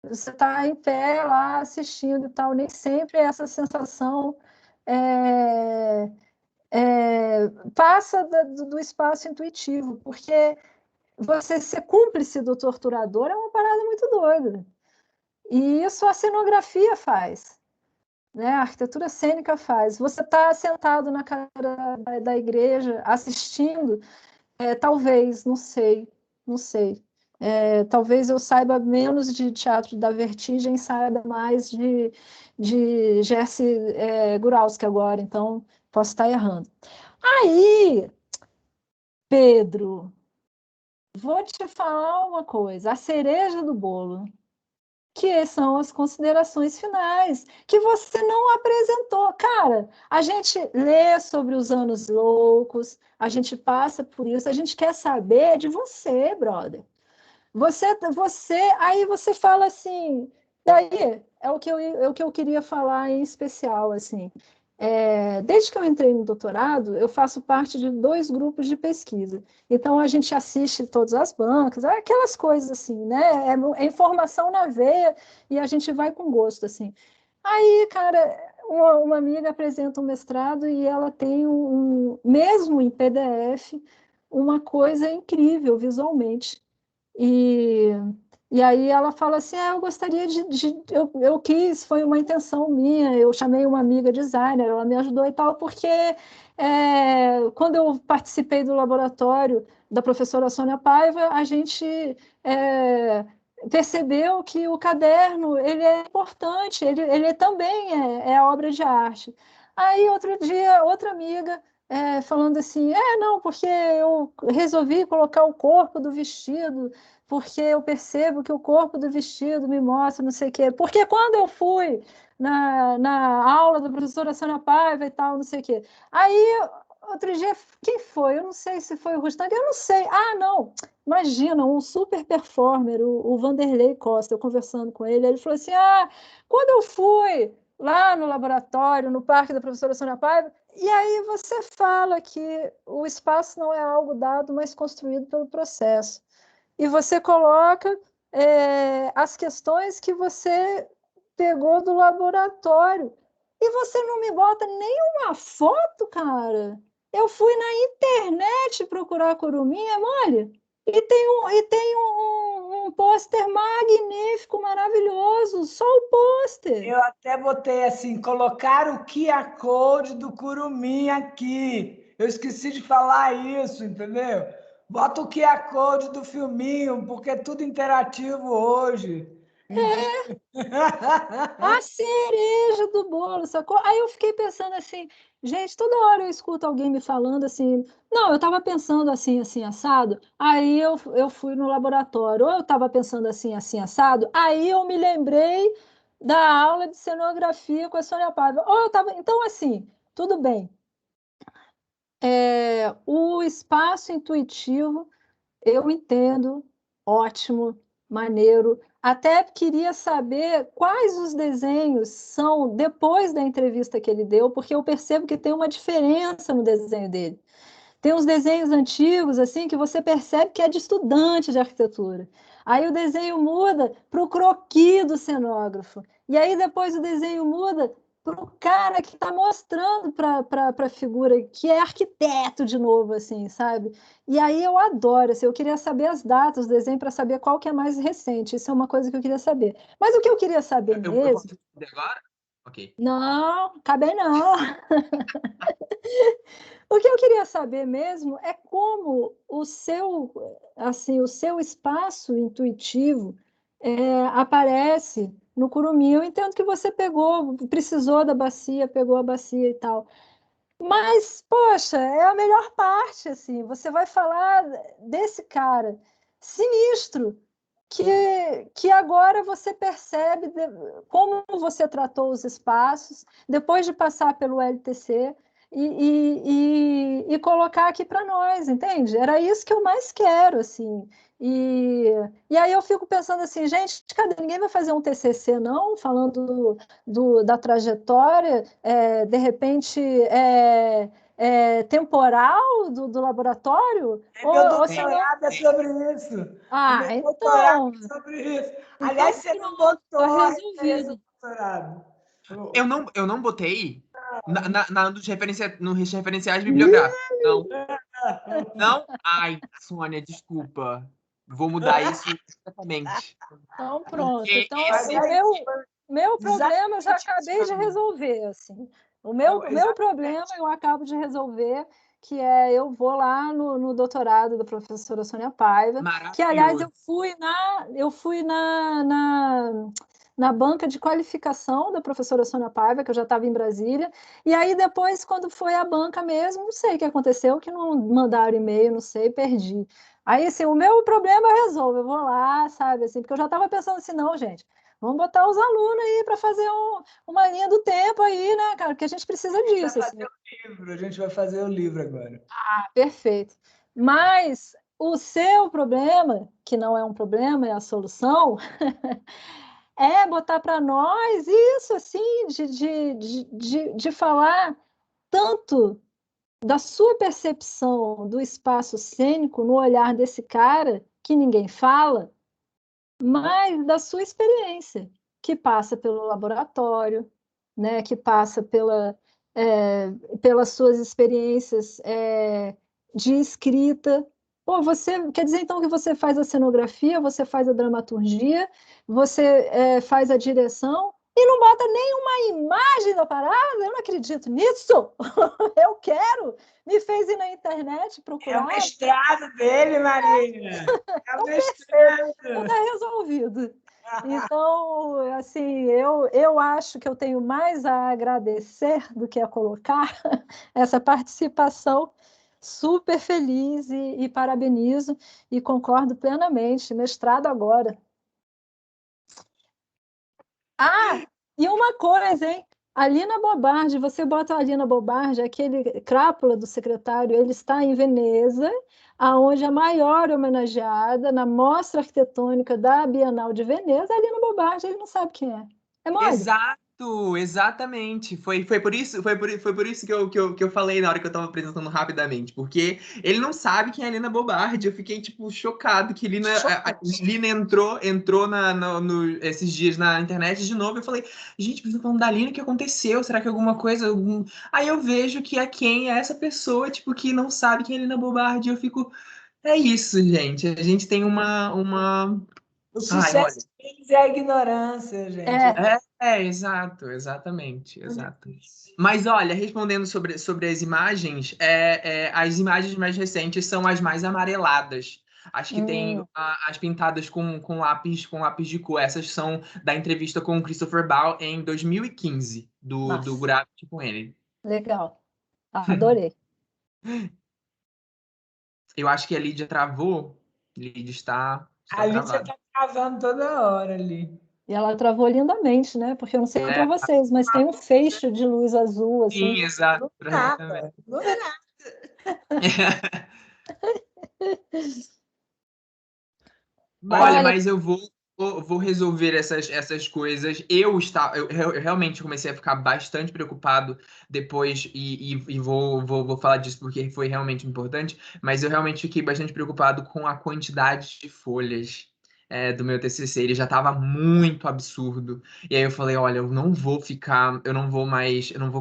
Você está em pé lá assistindo e tal. Nem sempre essa sensação é, passa do espaço intuitivo, porque você ser cúmplice do torturador é uma parada muito doida. E isso a cenografia faz. Né? A arquitetura cênica faz. Você está sentado na cadeira da igreja, assistindo, talvez, não sei, não sei. Talvez eu saiba menos de Teatro da Vertigem, saiba mais de Jerzy Guralski agora, então posso estar errando. Aí, Pedro, vou te falar uma coisa, a cereja do bolo, que são as considerações finais, que você não apresentou. Cara, a gente lê sobre os anos loucos, a gente passa por isso, a gente quer saber de você, brother. Aí você fala assim, daí é o que eu queria falar em especial, assim. Desde que eu entrei no doutorado, eu faço parte de 2 grupos de pesquisa. Então, a gente assiste todas as bancas, aquelas coisas assim, né? É informação na veia e a gente vai com gosto, assim. Aí, cara, uma amiga apresenta um mestrado e ela tem mesmo em PDF, uma coisa incrível visualmente. E, e aí ela fala assim, eu gostaria eu quis, foi uma intenção minha, eu chamei uma amiga designer, ela me ajudou e tal, porque quando eu participei do laboratório da professora Sônia Paiva, a gente percebeu que o caderno, ele é importante, ele também é obra de arte. Aí, outro dia, outra amiga falando assim, não, porque eu resolvi colocar o corpo do vestido porque eu percebo que o corpo do vestido me mostra não sei o quê. Porque quando eu fui na aula da professora Sônia Paiva e tal, não sei o quê. Aí, outro dia, quem foi? Eu não sei se foi o Rustang, eu não sei. Ah, não, imagina, um super performer, o Vanderlei Costa, eu conversando com ele falou assim, quando eu fui lá no laboratório, no parque da professora Sônia Paiva, e aí você fala que o espaço não é algo dado, mas construído pelo processo. E você coloca as questões que você pegou do laboratório. E você não me bota nenhuma foto, cara. Eu fui na internet procurar curumim, é mole? E tem um pôster magnífico, maravilhoso, só o pôster. Eu até botei assim, colocar o QR Code do Curumim aqui. Eu esqueci de falar isso, entendeu? Bota o QR Code do filminho, porque é tudo interativo hoje. A cereja do bolo, sacou? Aí eu fiquei pensando assim, gente, toda hora eu escuto alguém me falando assim, não, eu estava pensando assim, assim, assado, aí eu fui no laboratório, ou eu estava pensando assim, assim, assado, aí eu me lembrei da aula de cenografia com a Sônia Paiva, ou eu estava, então assim, tudo bem, o espaço intuitivo eu entendo, ótimo, maneiro. Até queria saber quais os desenhos são depois da entrevista que ele deu, porque eu percebo que tem uma diferença no desenho dele. Tem uns desenhos antigos, assim, que você percebe que é de estudante de arquitetura. Aí o desenho muda para o croquis do cenógrafo. E aí depois o desenho muda para o cara que está mostrando para a figura, que é arquiteto de novo, assim, sabe? E aí eu adoro, assim, eu queria saber as datas do desenho para saber qual que é mais recente. Isso é uma coisa que eu queria saber. Mas o que eu queria saber Eu posso mesmo... responder agora? Ok. Não, cabe não. O que eu queria saber mesmo é como assim, o seu espaço intuitivo aparece no Curumim. Eu entendo que você precisou da bacia, pegou a bacia e tal. Mas, poxa, é a melhor parte, assim. Você vai falar desse cara sinistro que agora você percebe como você tratou os espaços depois de passar pelo LTC e colocar aqui para nós, entende? Era isso que eu mais quero, assim. E, e aí eu fico pensando assim, gente, cadê? Ninguém vai fazer um TCC, não? Falando da trajetória, de repente, temporal do laboratório? Meu Ou se não... doutorado é sobre isso. O Ah, meu doutorado então, é sobre isso. então Aliás, você não pronto, botou está a referência resolvido. do doutorado. Eu não botei nos referenciais bibliográficos. Não. Não? Ai, Sônia, desculpa. Vou mudar isso imediatamente. Então pronto. Porque Então Mas o esse. aí, meu problema eu já exatamente isso acabei pra de mim. resolver, assim. O meu problema eu acabo de resolver, que é eu vou lá no doutorado da professora Sônia Paiva, que aliás Maravilhoso. eu fui na banca de qualificação da professora Sônia Paiva, que eu já estava em Brasília, e aí depois, quando foi a banca mesmo, não sei o que aconteceu, que não mandaram e-mail, não sei, perdi. Aí, assim, o meu problema eu resolvo, eu vou lá, sabe, assim, porque eu já estava pensando assim, não, gente, vamos botar os alunos aí para fazer uma linha do tempo aí, né, cara, porque a gente precisa A gente vai disso, assim. fazer o livro, a gente vai fazer o livro agora. Ah, perfeito. Mas o seu problema, que não é um problema, é a solução, é botar para nós isso, assim, de falar tanto da sua percepção do espaço cênico no olhar desse cara que ninguém fala, mas da sua experiência, que passa pelo laboratório, né, que passa pelas suas experiências de escrita. Pô, você quer dizer então que você faz a cenografia, você faz a dramaturgia, você faz a direção e não bota nenhuma imagem da parada? Eu não acredito nisso! Eu quero! Me fez ir na internet É o procurar. mestrado dele, Marina. É o Então, perfeito, então mestrado. está resolvido. Então, assim, eu acho que eu tenho mais a agradecer do que a colocar essa participação super feliz e parabenizo e concordo plenamente. Mestrado agora. Ah, e uma coisa, hein? A Lina Bobardi, você bota a Lina Bobardi, aquele crápula do secretário, ele está em Veneza, aonde a maior homenageada na mostra arquitetônica da Bienal de Veneza é a Lina Bobardi, ele não sabe quem é. É mole? Exato, exatamente. Foi por isso, foi por isso que eu falei na hora que eu tava apresentando rapidamente, porque ele não sabe quem é a Lina Bobardi. Eu fiquei, tipo, chocado que Lina entrou esses dias na internet de novo. Eu falei, gente, mas eu tô falando da Lina, o que aconteceu? Será que alguma coisa. Aí eu vejo que é quem é essa pessoa, tipo, que não sabe quem é a Lina Bobardi. Eu fico. É isso, gente. A gente tem O Ai, olha. sucesso deles é a ignorância, gente. Exato, exatamente, exato. Mas olha, respondendo sobre as imagens, as imagens mais recentes são as mais amareladas. As que tem as pintadas com lápis de cor. Essas são da entrevista com o Christopher Ball em 2015, do Nossa, Gravity com ele. legal. Adorei. Eu acho que a Lídia travou. Lídia está A Lídia travada. está travando toda hora ali. E ela travou lindamente, né? Porque eu não sei É. para vocês, mas tem um feixe de luz azul, assim. Sim, exato. Não é nada, não é nada. Olha, Olha, mas eu vou resolver essas coisas. Eu realmente comecei a ficar bastante preocupado depois e vou falar disso porque foi realmente importante, mas eu realmente fiquei bastante preocupado com a quantidade de folhas do meu TCC. Ele já estava muito absurdo. E aí eu falei, olha, eu não vou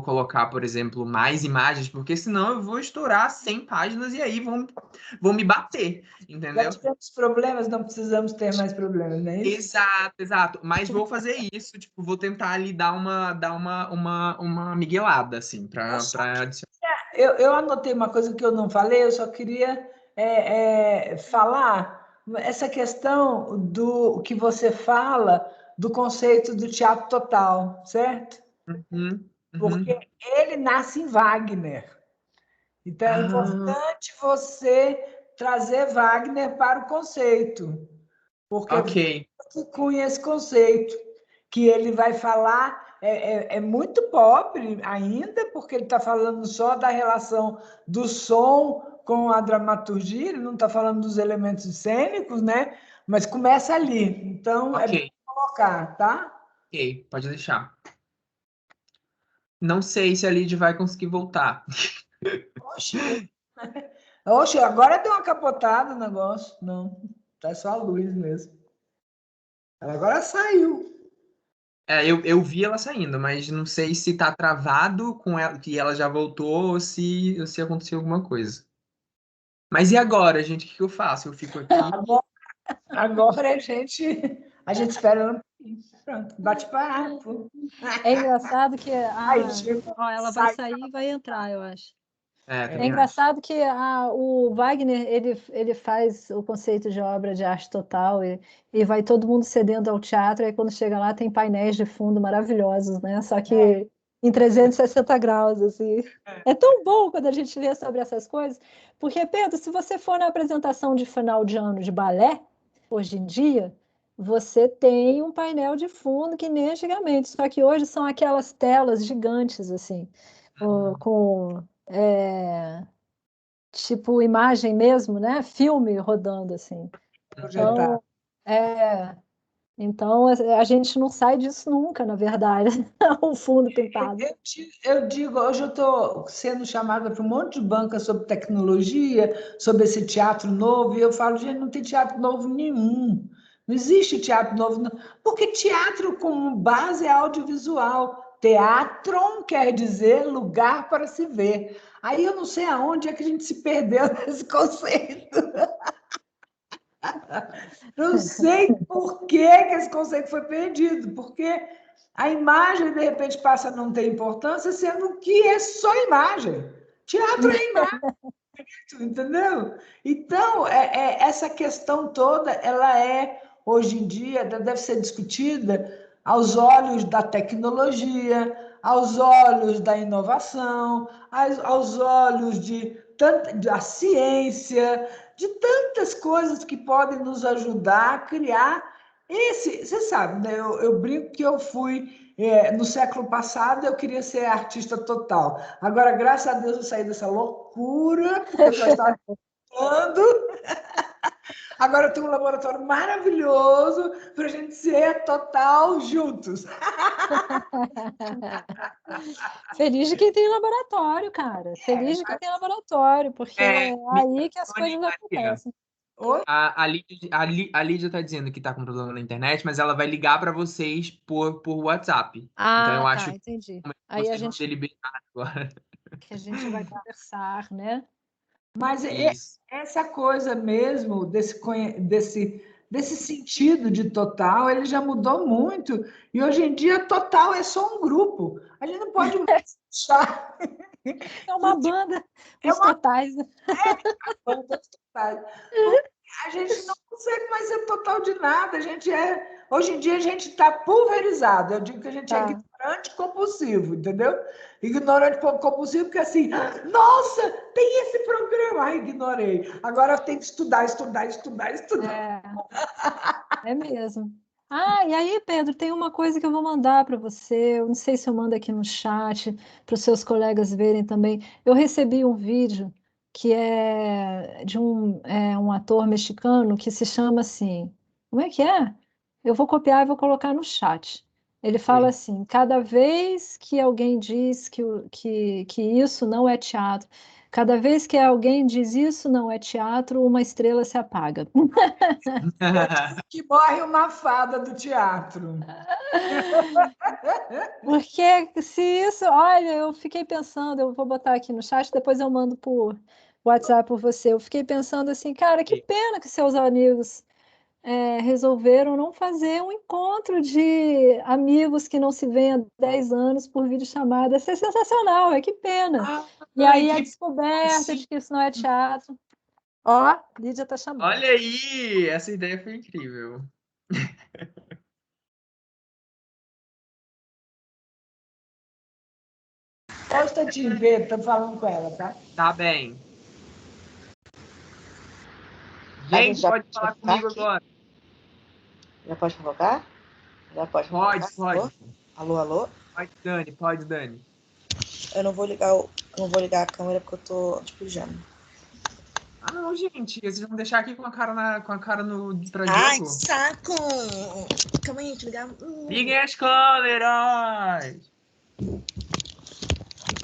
colocar, por exemplo, mais imagens, porque senão eu vou estourar 100 páginas e aí vão me bater, Já entendeu? tivemos problemas, não precisamos ter mais problemas, não é isso? Exato. Mas vou fazer isso, tipo, vou tentar ali dar uma miguelada, assim, pra adicionar. Eu anotei uma coisa que eu não falei, eu só queria falar essa questão do que você fala do conceito do teatro total, certo? Uhum. Porque ele nasce em Wagner. Então, é Ah, importante você trazer Wagner para o conceito, porque ok. você conhece esse conceito, que ele vai falar, é muito pobre ainda, porque ele está falando só da relação do som com a dramaturgia, ele não está falando dos elementos cênicos, né? Mas começa ali. Então, é bom Ok, colocar, tá? ok, pode deixar. Não sei se a Lid vai conseguir voltar. Oxe, oxe, agora deu uma capotada o negócio. Não, tá só a luz mesmo. Ela agora saiu. Eu vi ela saindo, mas não sei se tá travado com ela, que ela já voltou ou se aconteceu alguma coisa. Mas e agora, gente? O que eu faço? Eu fico aqui. Agora a gente espera ela. Pronto, bate-papo. é engraçado que Aí chegou, ó, ela vai sai. sair e vai entrar, eu acho. É Também acho. engraçado que o Wagner ele faz o conceito de obra de arte total e vai todo mundo cedendo ao teatro, e quando chega lá tem painéis de fundo maravilhosos, né? Só que em 360 graus, assim. É tão bom quando a gente lê sobre essas coisas, porque, Pedro, se você for na apresentação de final de ano de balé, hoje em dia, você tem um painel de fundo que nem antigamente, só que hoje são aquelas telas gigantes, assim, com tipo imagem mesmo, né? Filme rodando assim. Projetar. Então, é, então a gente não sai disso nunca, na verdade, o fundo pintado. Eu digo, hoje eu estou sendo chamada para um monte de banca sobre tecnologia, sobre esse teatro novo, e eu falo, gente, não tem teatro novo nenhum. Não existe teatro novo, não. Porque teatro como base é audiovisual. Teatron quer dizer lugar para se ver. Aí eu não sei aonde é que a gente se perdeu nesse conceito. Não sei por que esse conceito foi perdido, porque a imagem, de repente, passa a não ter importância, sendo que é só imagem. Teatro é imagem, entendeu? Então, essa questão toda, ela hoje em dia, deve ser discutida aos olhos da tecnologia, aos olhos da inovação, aos olhos da ciência, de tantas coisas que podem nos ajudar a criar você sabe, né? Eu brinco que eu fui no século passado, eu queria ser artista total. Agora, graças a Deus, eu saí dessa loucura, porque eu já estava estudando. Agora eu tenho um laboratório maravilhoso para a gente ser total juntos. Feliz de quem tem laboratório, cara. Feliz de quem tem laboratório, porque é aí que as coisas Maria. acontecem. A Lídia tá dizendo que tá com problema na internet, mas ela vai ligar para vocês por WhatsApp. Então eu acho que Entendi. Aí a vocês vão gente deliberar agora. que a gente vai conversar, né? Mas Isso. essa coisa mesmo desse desse sentido de total, ele já mudou muito. E hoje em dia, total é só um grupo. A gente não pode mais achar. É uma banda, É os uma totais. banda total. A gente não consegue mais ser total de nada. Hoje em dia a gente está pulverizado. Eu digo que a gente é Tá. ignorante compulsivo, entendeu? Ignorante compulsivo porque assim, nossa, tem esse programa. Ai, ignorei. Agora eu tenho que estudar. É mesmo. Ah, e aí, Pedro, tem uma coisa que eu vou mandar para você. Eu não sei se eu mando aqui no chat para os seus colegas verem também. Eu recebi um vídeo que é de um ator mexicano que se chama assim. Como é que é? Eu vou copiar e vou colocar no chat. Ele fala Ok. assim: cada vez que alguém diz que isso não é teatro, cada vez que alguém diz isso não é teatro, uma estrela se apaga. Que morre uma fada do teatro. Porque se isso, olha, eu fiquei pensando, eu vou botar aqui no chat, depois eu mando por WhatsApp por você. Eu fiquei pensando assim, cara, que pena que seus amigos resolveram não fazer um encontro de amigos que não se veem há 10 anos por videochamada. Isso é sensacional, que pena. E aí a descoberta de que isso não é teatro. Ó, Lídia tá chamando. Olha aí, essa ideia foi incrível. Só um instantinho, Pedro, tô falando com ela, tá? Tá bem. A gente Gente, já pode pode falar colocar comigo aqui? agora. Já pode colocar? Já pode colocar? Pode. Alô, alô? Pode, Dani. Eu não vou ligar a câmera porque eu tô de pijama. Ah, não, gente. Vocês vão deixar aqui com a cara no pra Ai, jogo? que saco! Calma aí, deixa eu ligar. Liguem as câmeras!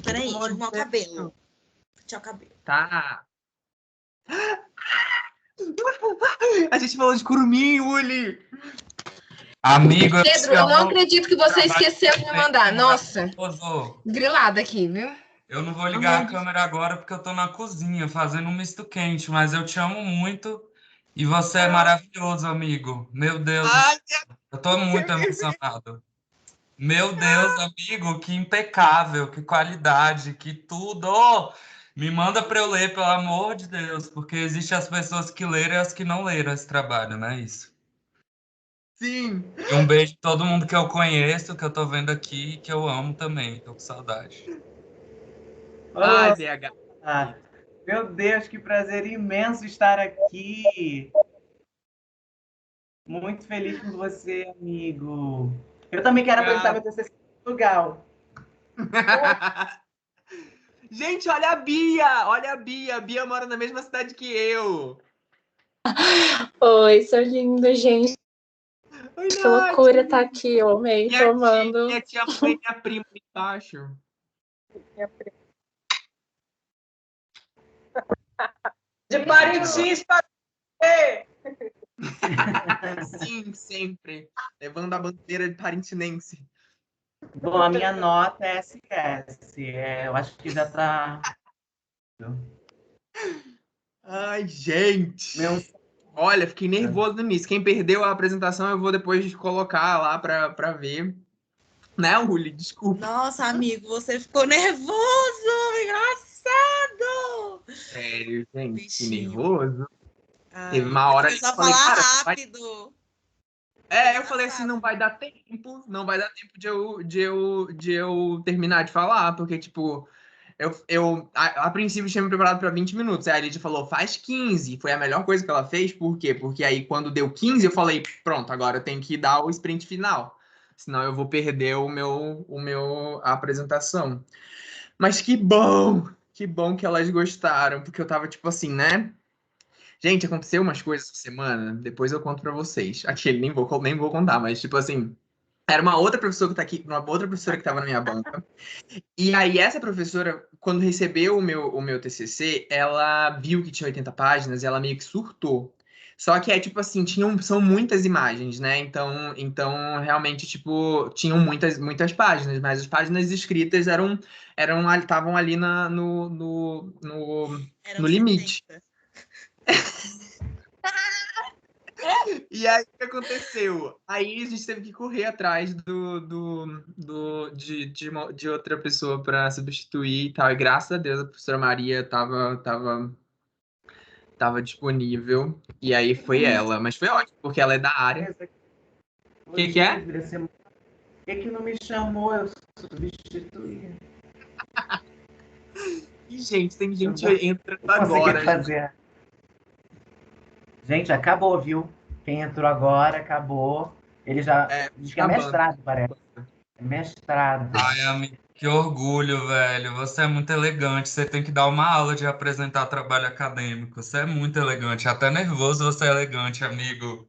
Peraí, Pelo deixa eu amor de arrumar o Deus. cabelo. Tchau, cabelo. Tá. A gente falou de curumim, Uli. Amigo, Pedro, eu não acredito que você esqueceu de me mandar. Nossa, Ô, grilada aqui, viu? eu não vou ligar a câmera agora porque eu tô na cozinha fazendo um misto quente, mas eu te amo muito e você é maravilhoso, amigo. Meu Deus, Ai, eu tô muito emocionado. Meu Deus, amigo, que impecável, que qualidade, que tudo. Ô, me manda para eu ler, pelo amor de Deus, porque existem as pessoas que leram e as que não leram esse trabalho, não é isso? sim. E um beijo a todo mundo que eu conheço, que eu tô vendo aqui, que eu amo também. Tô com saudade. Ai, BH. Meu Deus, que prazer imenso estar aqui. Muito feliz por você, amigo. Eu também quero apresentar meu TCC em Portugal. Gente, olha a Bia! Olha a Bia! A Bia mora na mesma cidade que eu. Oi, sou linda, gente. Oi, Que loucura tá aqui, eu amei, tô amando. Minha tia mãe e minha prima ali embaixo. De Parintins para Sim, sempre. Levando a bandeira de parintinense. Bom, a minha nota é SS. Eu acho que já tá. Ai, gente. Meu... Olha, fiquei nervoso no início. Quem perdeu a apresentação, eu vou depois colocar lá pra ver. Né, Uli? Desculpa. Nossa, amigo, você ficou nervoso! Engraçado! Sério, gente. Que Bichinho. nervoso. Ai, Teve uma hora ali que começou eu a falei, falar cara, rápido. eu falei assim, não vai dar tempo, não vai dar tempo de eu terminar de falar, porque, tipo, a princípio tinha me preparado para 20 minutos, aí a Lídia falou, faz 15, foi a melhor coisa que ela fez, por quê? Porque aí quando deu 15, eu falei, pronto, agora eu tenho que dar o sprint final, senão eu vou perder a apresentação. Mas que bom que elas gostaram, porque eu tava, tipo assim, né? Gente, aconteceu umas coisas essa semana, depois eu conto pra vocês. Aquele, nem vou contar, mas tipo assim, era uma outra professora que tá aqui, uma outra professora que tava na minha banca. E aí essa professora, quando recebeu o meu TCC, ela viu que tinha 80 páginas e ela meio que surtou. Só que é tipo assim, são muitas imagens, né? Então realmente tipo, tinham muitas páginas, mas as páginas escritas estavam ali no Eram limite. 70. E E aí, o que aconteceu? Aí a gente teve que correr atrás de outra pessoa para substituir e tal. E graças a Deus a professora Maria tava disponível. E aí foi ela. Mas foi ótimo, porque ela é da área. O que é? Por que não me chamou? Eu substituí. E, gente, tem gente Eu entrando consegui agora. fazer. Gente, acabou, viu? Quem entrou agora, acabou. Ele já diz que é acabando. mestrado, parece. É mestrado. Ai, amigo, que orgulho, velho. Você é muito elegante. Você tem que dar uma aula de apresentar trabalho acadêmico. Você é muito elegante. Até nervoso você é elegante, amigo.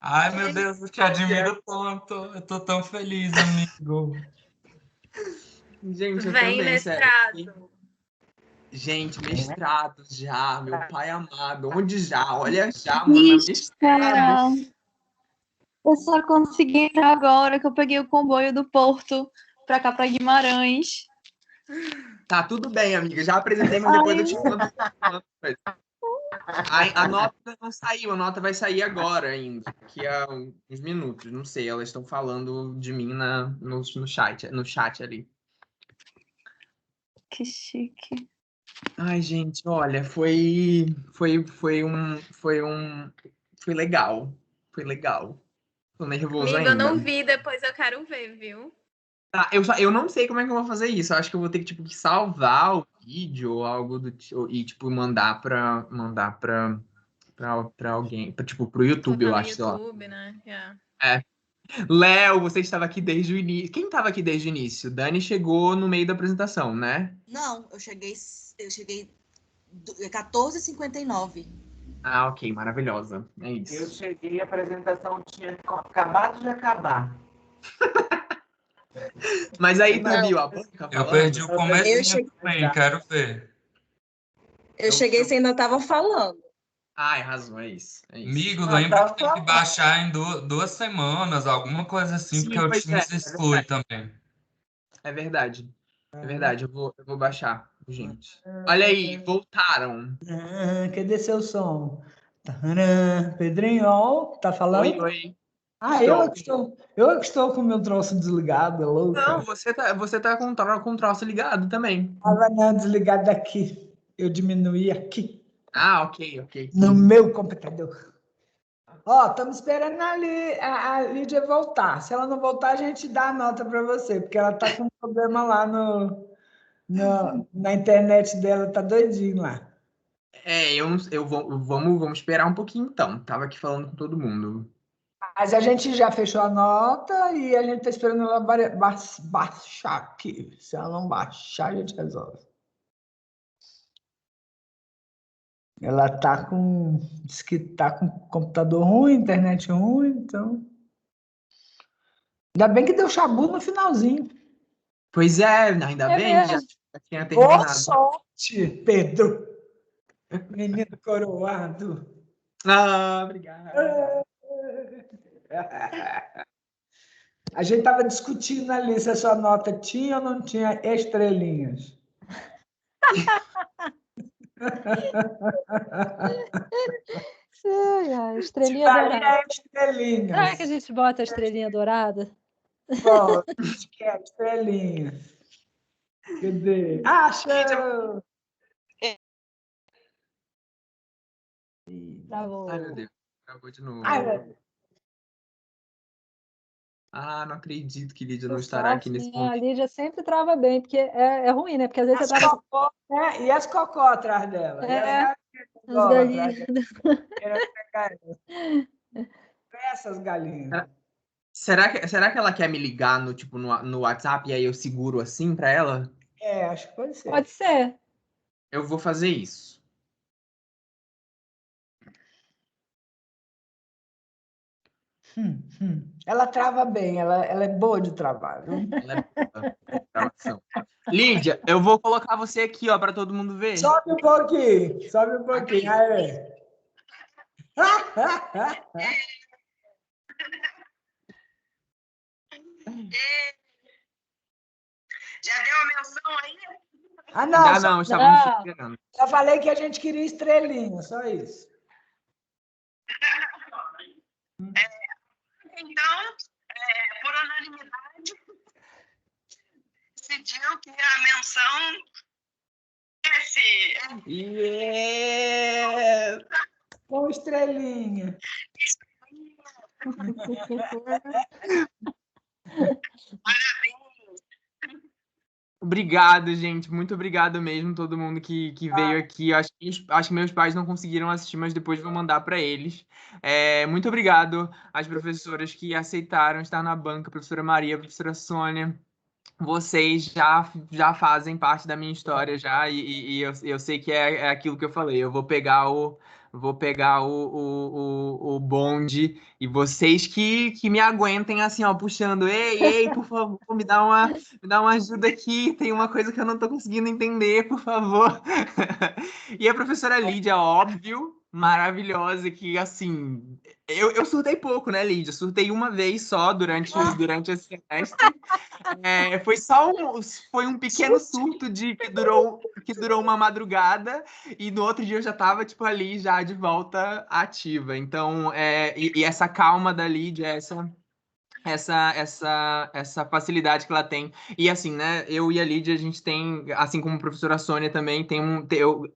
Ai, meu Deus, eu te admiro tanto. Eu tô tão feliz, amigo. Gente, eu Vem, também, sério. mestrado. Gente, mestrado já, meu pai amado. Onde já? Olha já, mano, mestrado. Eu só consegui entrar agora que eu peguei o comboio do Porto pra cá, pra Guimarães. Tá, tudo bem, amiga. Já apresentei, mas depois eu te mando. A nota não saiu, a nota vai sair agora ainda, daqui a uns minutos. Não sei, elas estão falando de mim no chat ali. Que chique. Ai, gente, olha, foi legal. Foi legal. Tô nervoso Amigo, eu ainda. não vi, depois eu quero ver, viu? Tá, eu não sei como é que eu vou fazer isso. Eu acho que eu vou ter que, tipo, que salvar o vídeo ou algo do tipo e, tipo, mandar pra alguém, tipo, pro YouTube, eu Colocar no acho, sei lá. YouTube, né? Yeah. É. Léo, você estava aqui desde o início. Quem estava aqui desde o início? Dani chegou no meio da apresentação, né? Não, eu cheguei 14h59. Ah, ok, maravilhosa. É isso. Eu cheguei, a apresentação tinha acabado de acabar. Mas aí tu Não. viu a banca Eu falando? perdi o comecinho cheguei- também, quero ver. Eu cheguei, você ainda estava falando. Ai, razão, é isso. É isso. Amigo, Ah, lembra tá que tem que baixar em 2 semanas, alguma coisa assim, Sim, porque o pois Teams é exclui verdade. também. É verdade. É verdade, eu vou baixar, gente. Olha aí, voltaram. Cadê seu som? Taran, Pedrinho, ó, tá falando? Oi. Ah, eu que estou com o meu troço desligado, é louca. Não, você tá com o troço ligado também. Tava não, desligado daqui. Eu diminuí aqui, Ah, ok. no meu computador. Ó, estamos esperando a Lídia voltar. Se ela não voltar, a gente dá a nota para você, porque ela tá com um problema lá na internet dela, tá doidinho lá. Vamos esperar um pouquinho então. Tava aqui falando com todo mundo. Mas a gente já fechou a nota e a gente está esperando ela baixar aqui. Se ela não baixar, a gente resolve. Ela diz que tá com computador ruim, internet ruim, então. Ainda bem que deu chabu no finalzinho. Pois é, ainda bem que já mesmo. tinha Boa terminado. sorte, Pedro. Menino coroado. Ah, obrigado. A gente estava discutindo ali se a sua nota tinha ou não tinha estrelinhas. Estrelinha dourada. Estrelinhas. Será que a gente bota a estrelinha dourada? Bom, a gente quer estrelinhas. Cadê? Achou! Travou. Ai, meu Deus. Acabou de novo. Ai, meu Deus. Ah, não acredito que Lídia não estará aqui nesse A momento. Lídia sempre trava bem, porque é ruim, né? Porque às vezes você tava. Cocó, né? E as cocó atrás dela? As galinhas. Essas galinhas. Será que ela quer me ligar no WhatsApp e aí eu seguro assim pra ela? Acho que pode ser. Pode ser. Eu vou fazer isso. Ela trava bem, ela é boa de trabalho. Ela é boa de gravação. Lídia, eu vou colocar você aqui, ó, para todo mundo ver. Sobe um pouquinho. Aí. Já deu a menção aí? Ah, não. Não, estávamos esperando. Só falei que a gente queria estrelinha, só isso. Então, por unanimidade, decidiu que a menção Yeah! Com estrelinha. Obrigado, gente. Muito obrigado mesmo, todo mundo que veio aqui. Acho que meus pais não conseguiram assistir, mas depois vou mandar para eles. Muito obrigado às professoras que aceitaram estar na banca, professora Maria, professora Sônia. Vocês já fazem parte da minha história já, e eu sei que é aquilo que eu falei. Eu vou pegar o bonde, e vocês que me aguentem assim, ó, puxando. Ei, por favor, me dá uma ajuda aqui. Tem uma coisa que eu não tô conseguindo entender, por favor. E a professora Lídia, óbvio, maravilhosa, que assim. Eu surtei pouco, né, Lídia? Surtei uma vez só durante esse semestre. Foi um pequeno surto que durou uma madrugada, e no outro dia eu já estava tipo ali já de volta ativa. Então, e essa calma da Lídia, essa facilidade que ela tem. E assim, né, eu e a Lídia, a gente tem, assim como a professora Sônia também, eu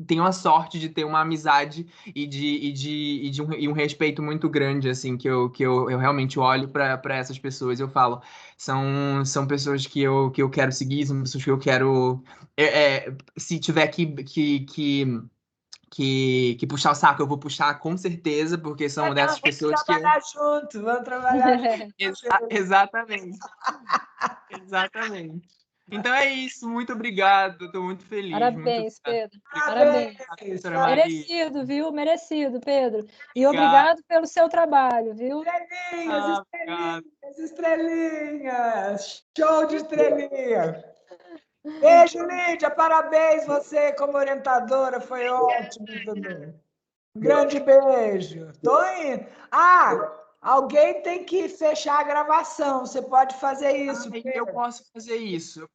tenho a sorte de ter uma amizade e um respeito muito grande, assim, que eu realmente olho para essas pessoas e eu falo, são pessoas que eu quero seguir, são pessoas que eu quero, se tiver que puxar o saco, eu vou puxar com certeza, porque são dessas pessoas que... Vamos trabalhar junto. Exatamente. Exatamente. Então é isso, muito obrigado, estou muito feliz. Parabéns, muito Pedro. Parabéns. Parabéns. Merecido, viu? Merecido, Pedro. E obrigado pelo seu trabalho, viu? Estrelinhas. Show de estrelinha. Beijo, Lídia. Parabéns, você como orientadora, foi ótimo também. Um grande beijo. Tô indo. Alguém tem que fechar a gravação. Você pode fazer isso. Eu posso fazer isso.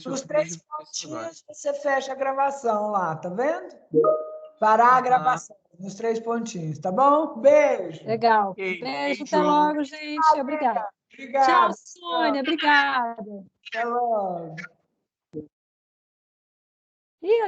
Os 3 pontinhos você fecha a gravação lá, tá vendo? Parar a gravação nos 3 pontinhos, tá bom? Beijo. Legal. Beijo, até logo, gente. Obrigada. Obrigado. Tchau, Sônia. Obrigada. Até logo.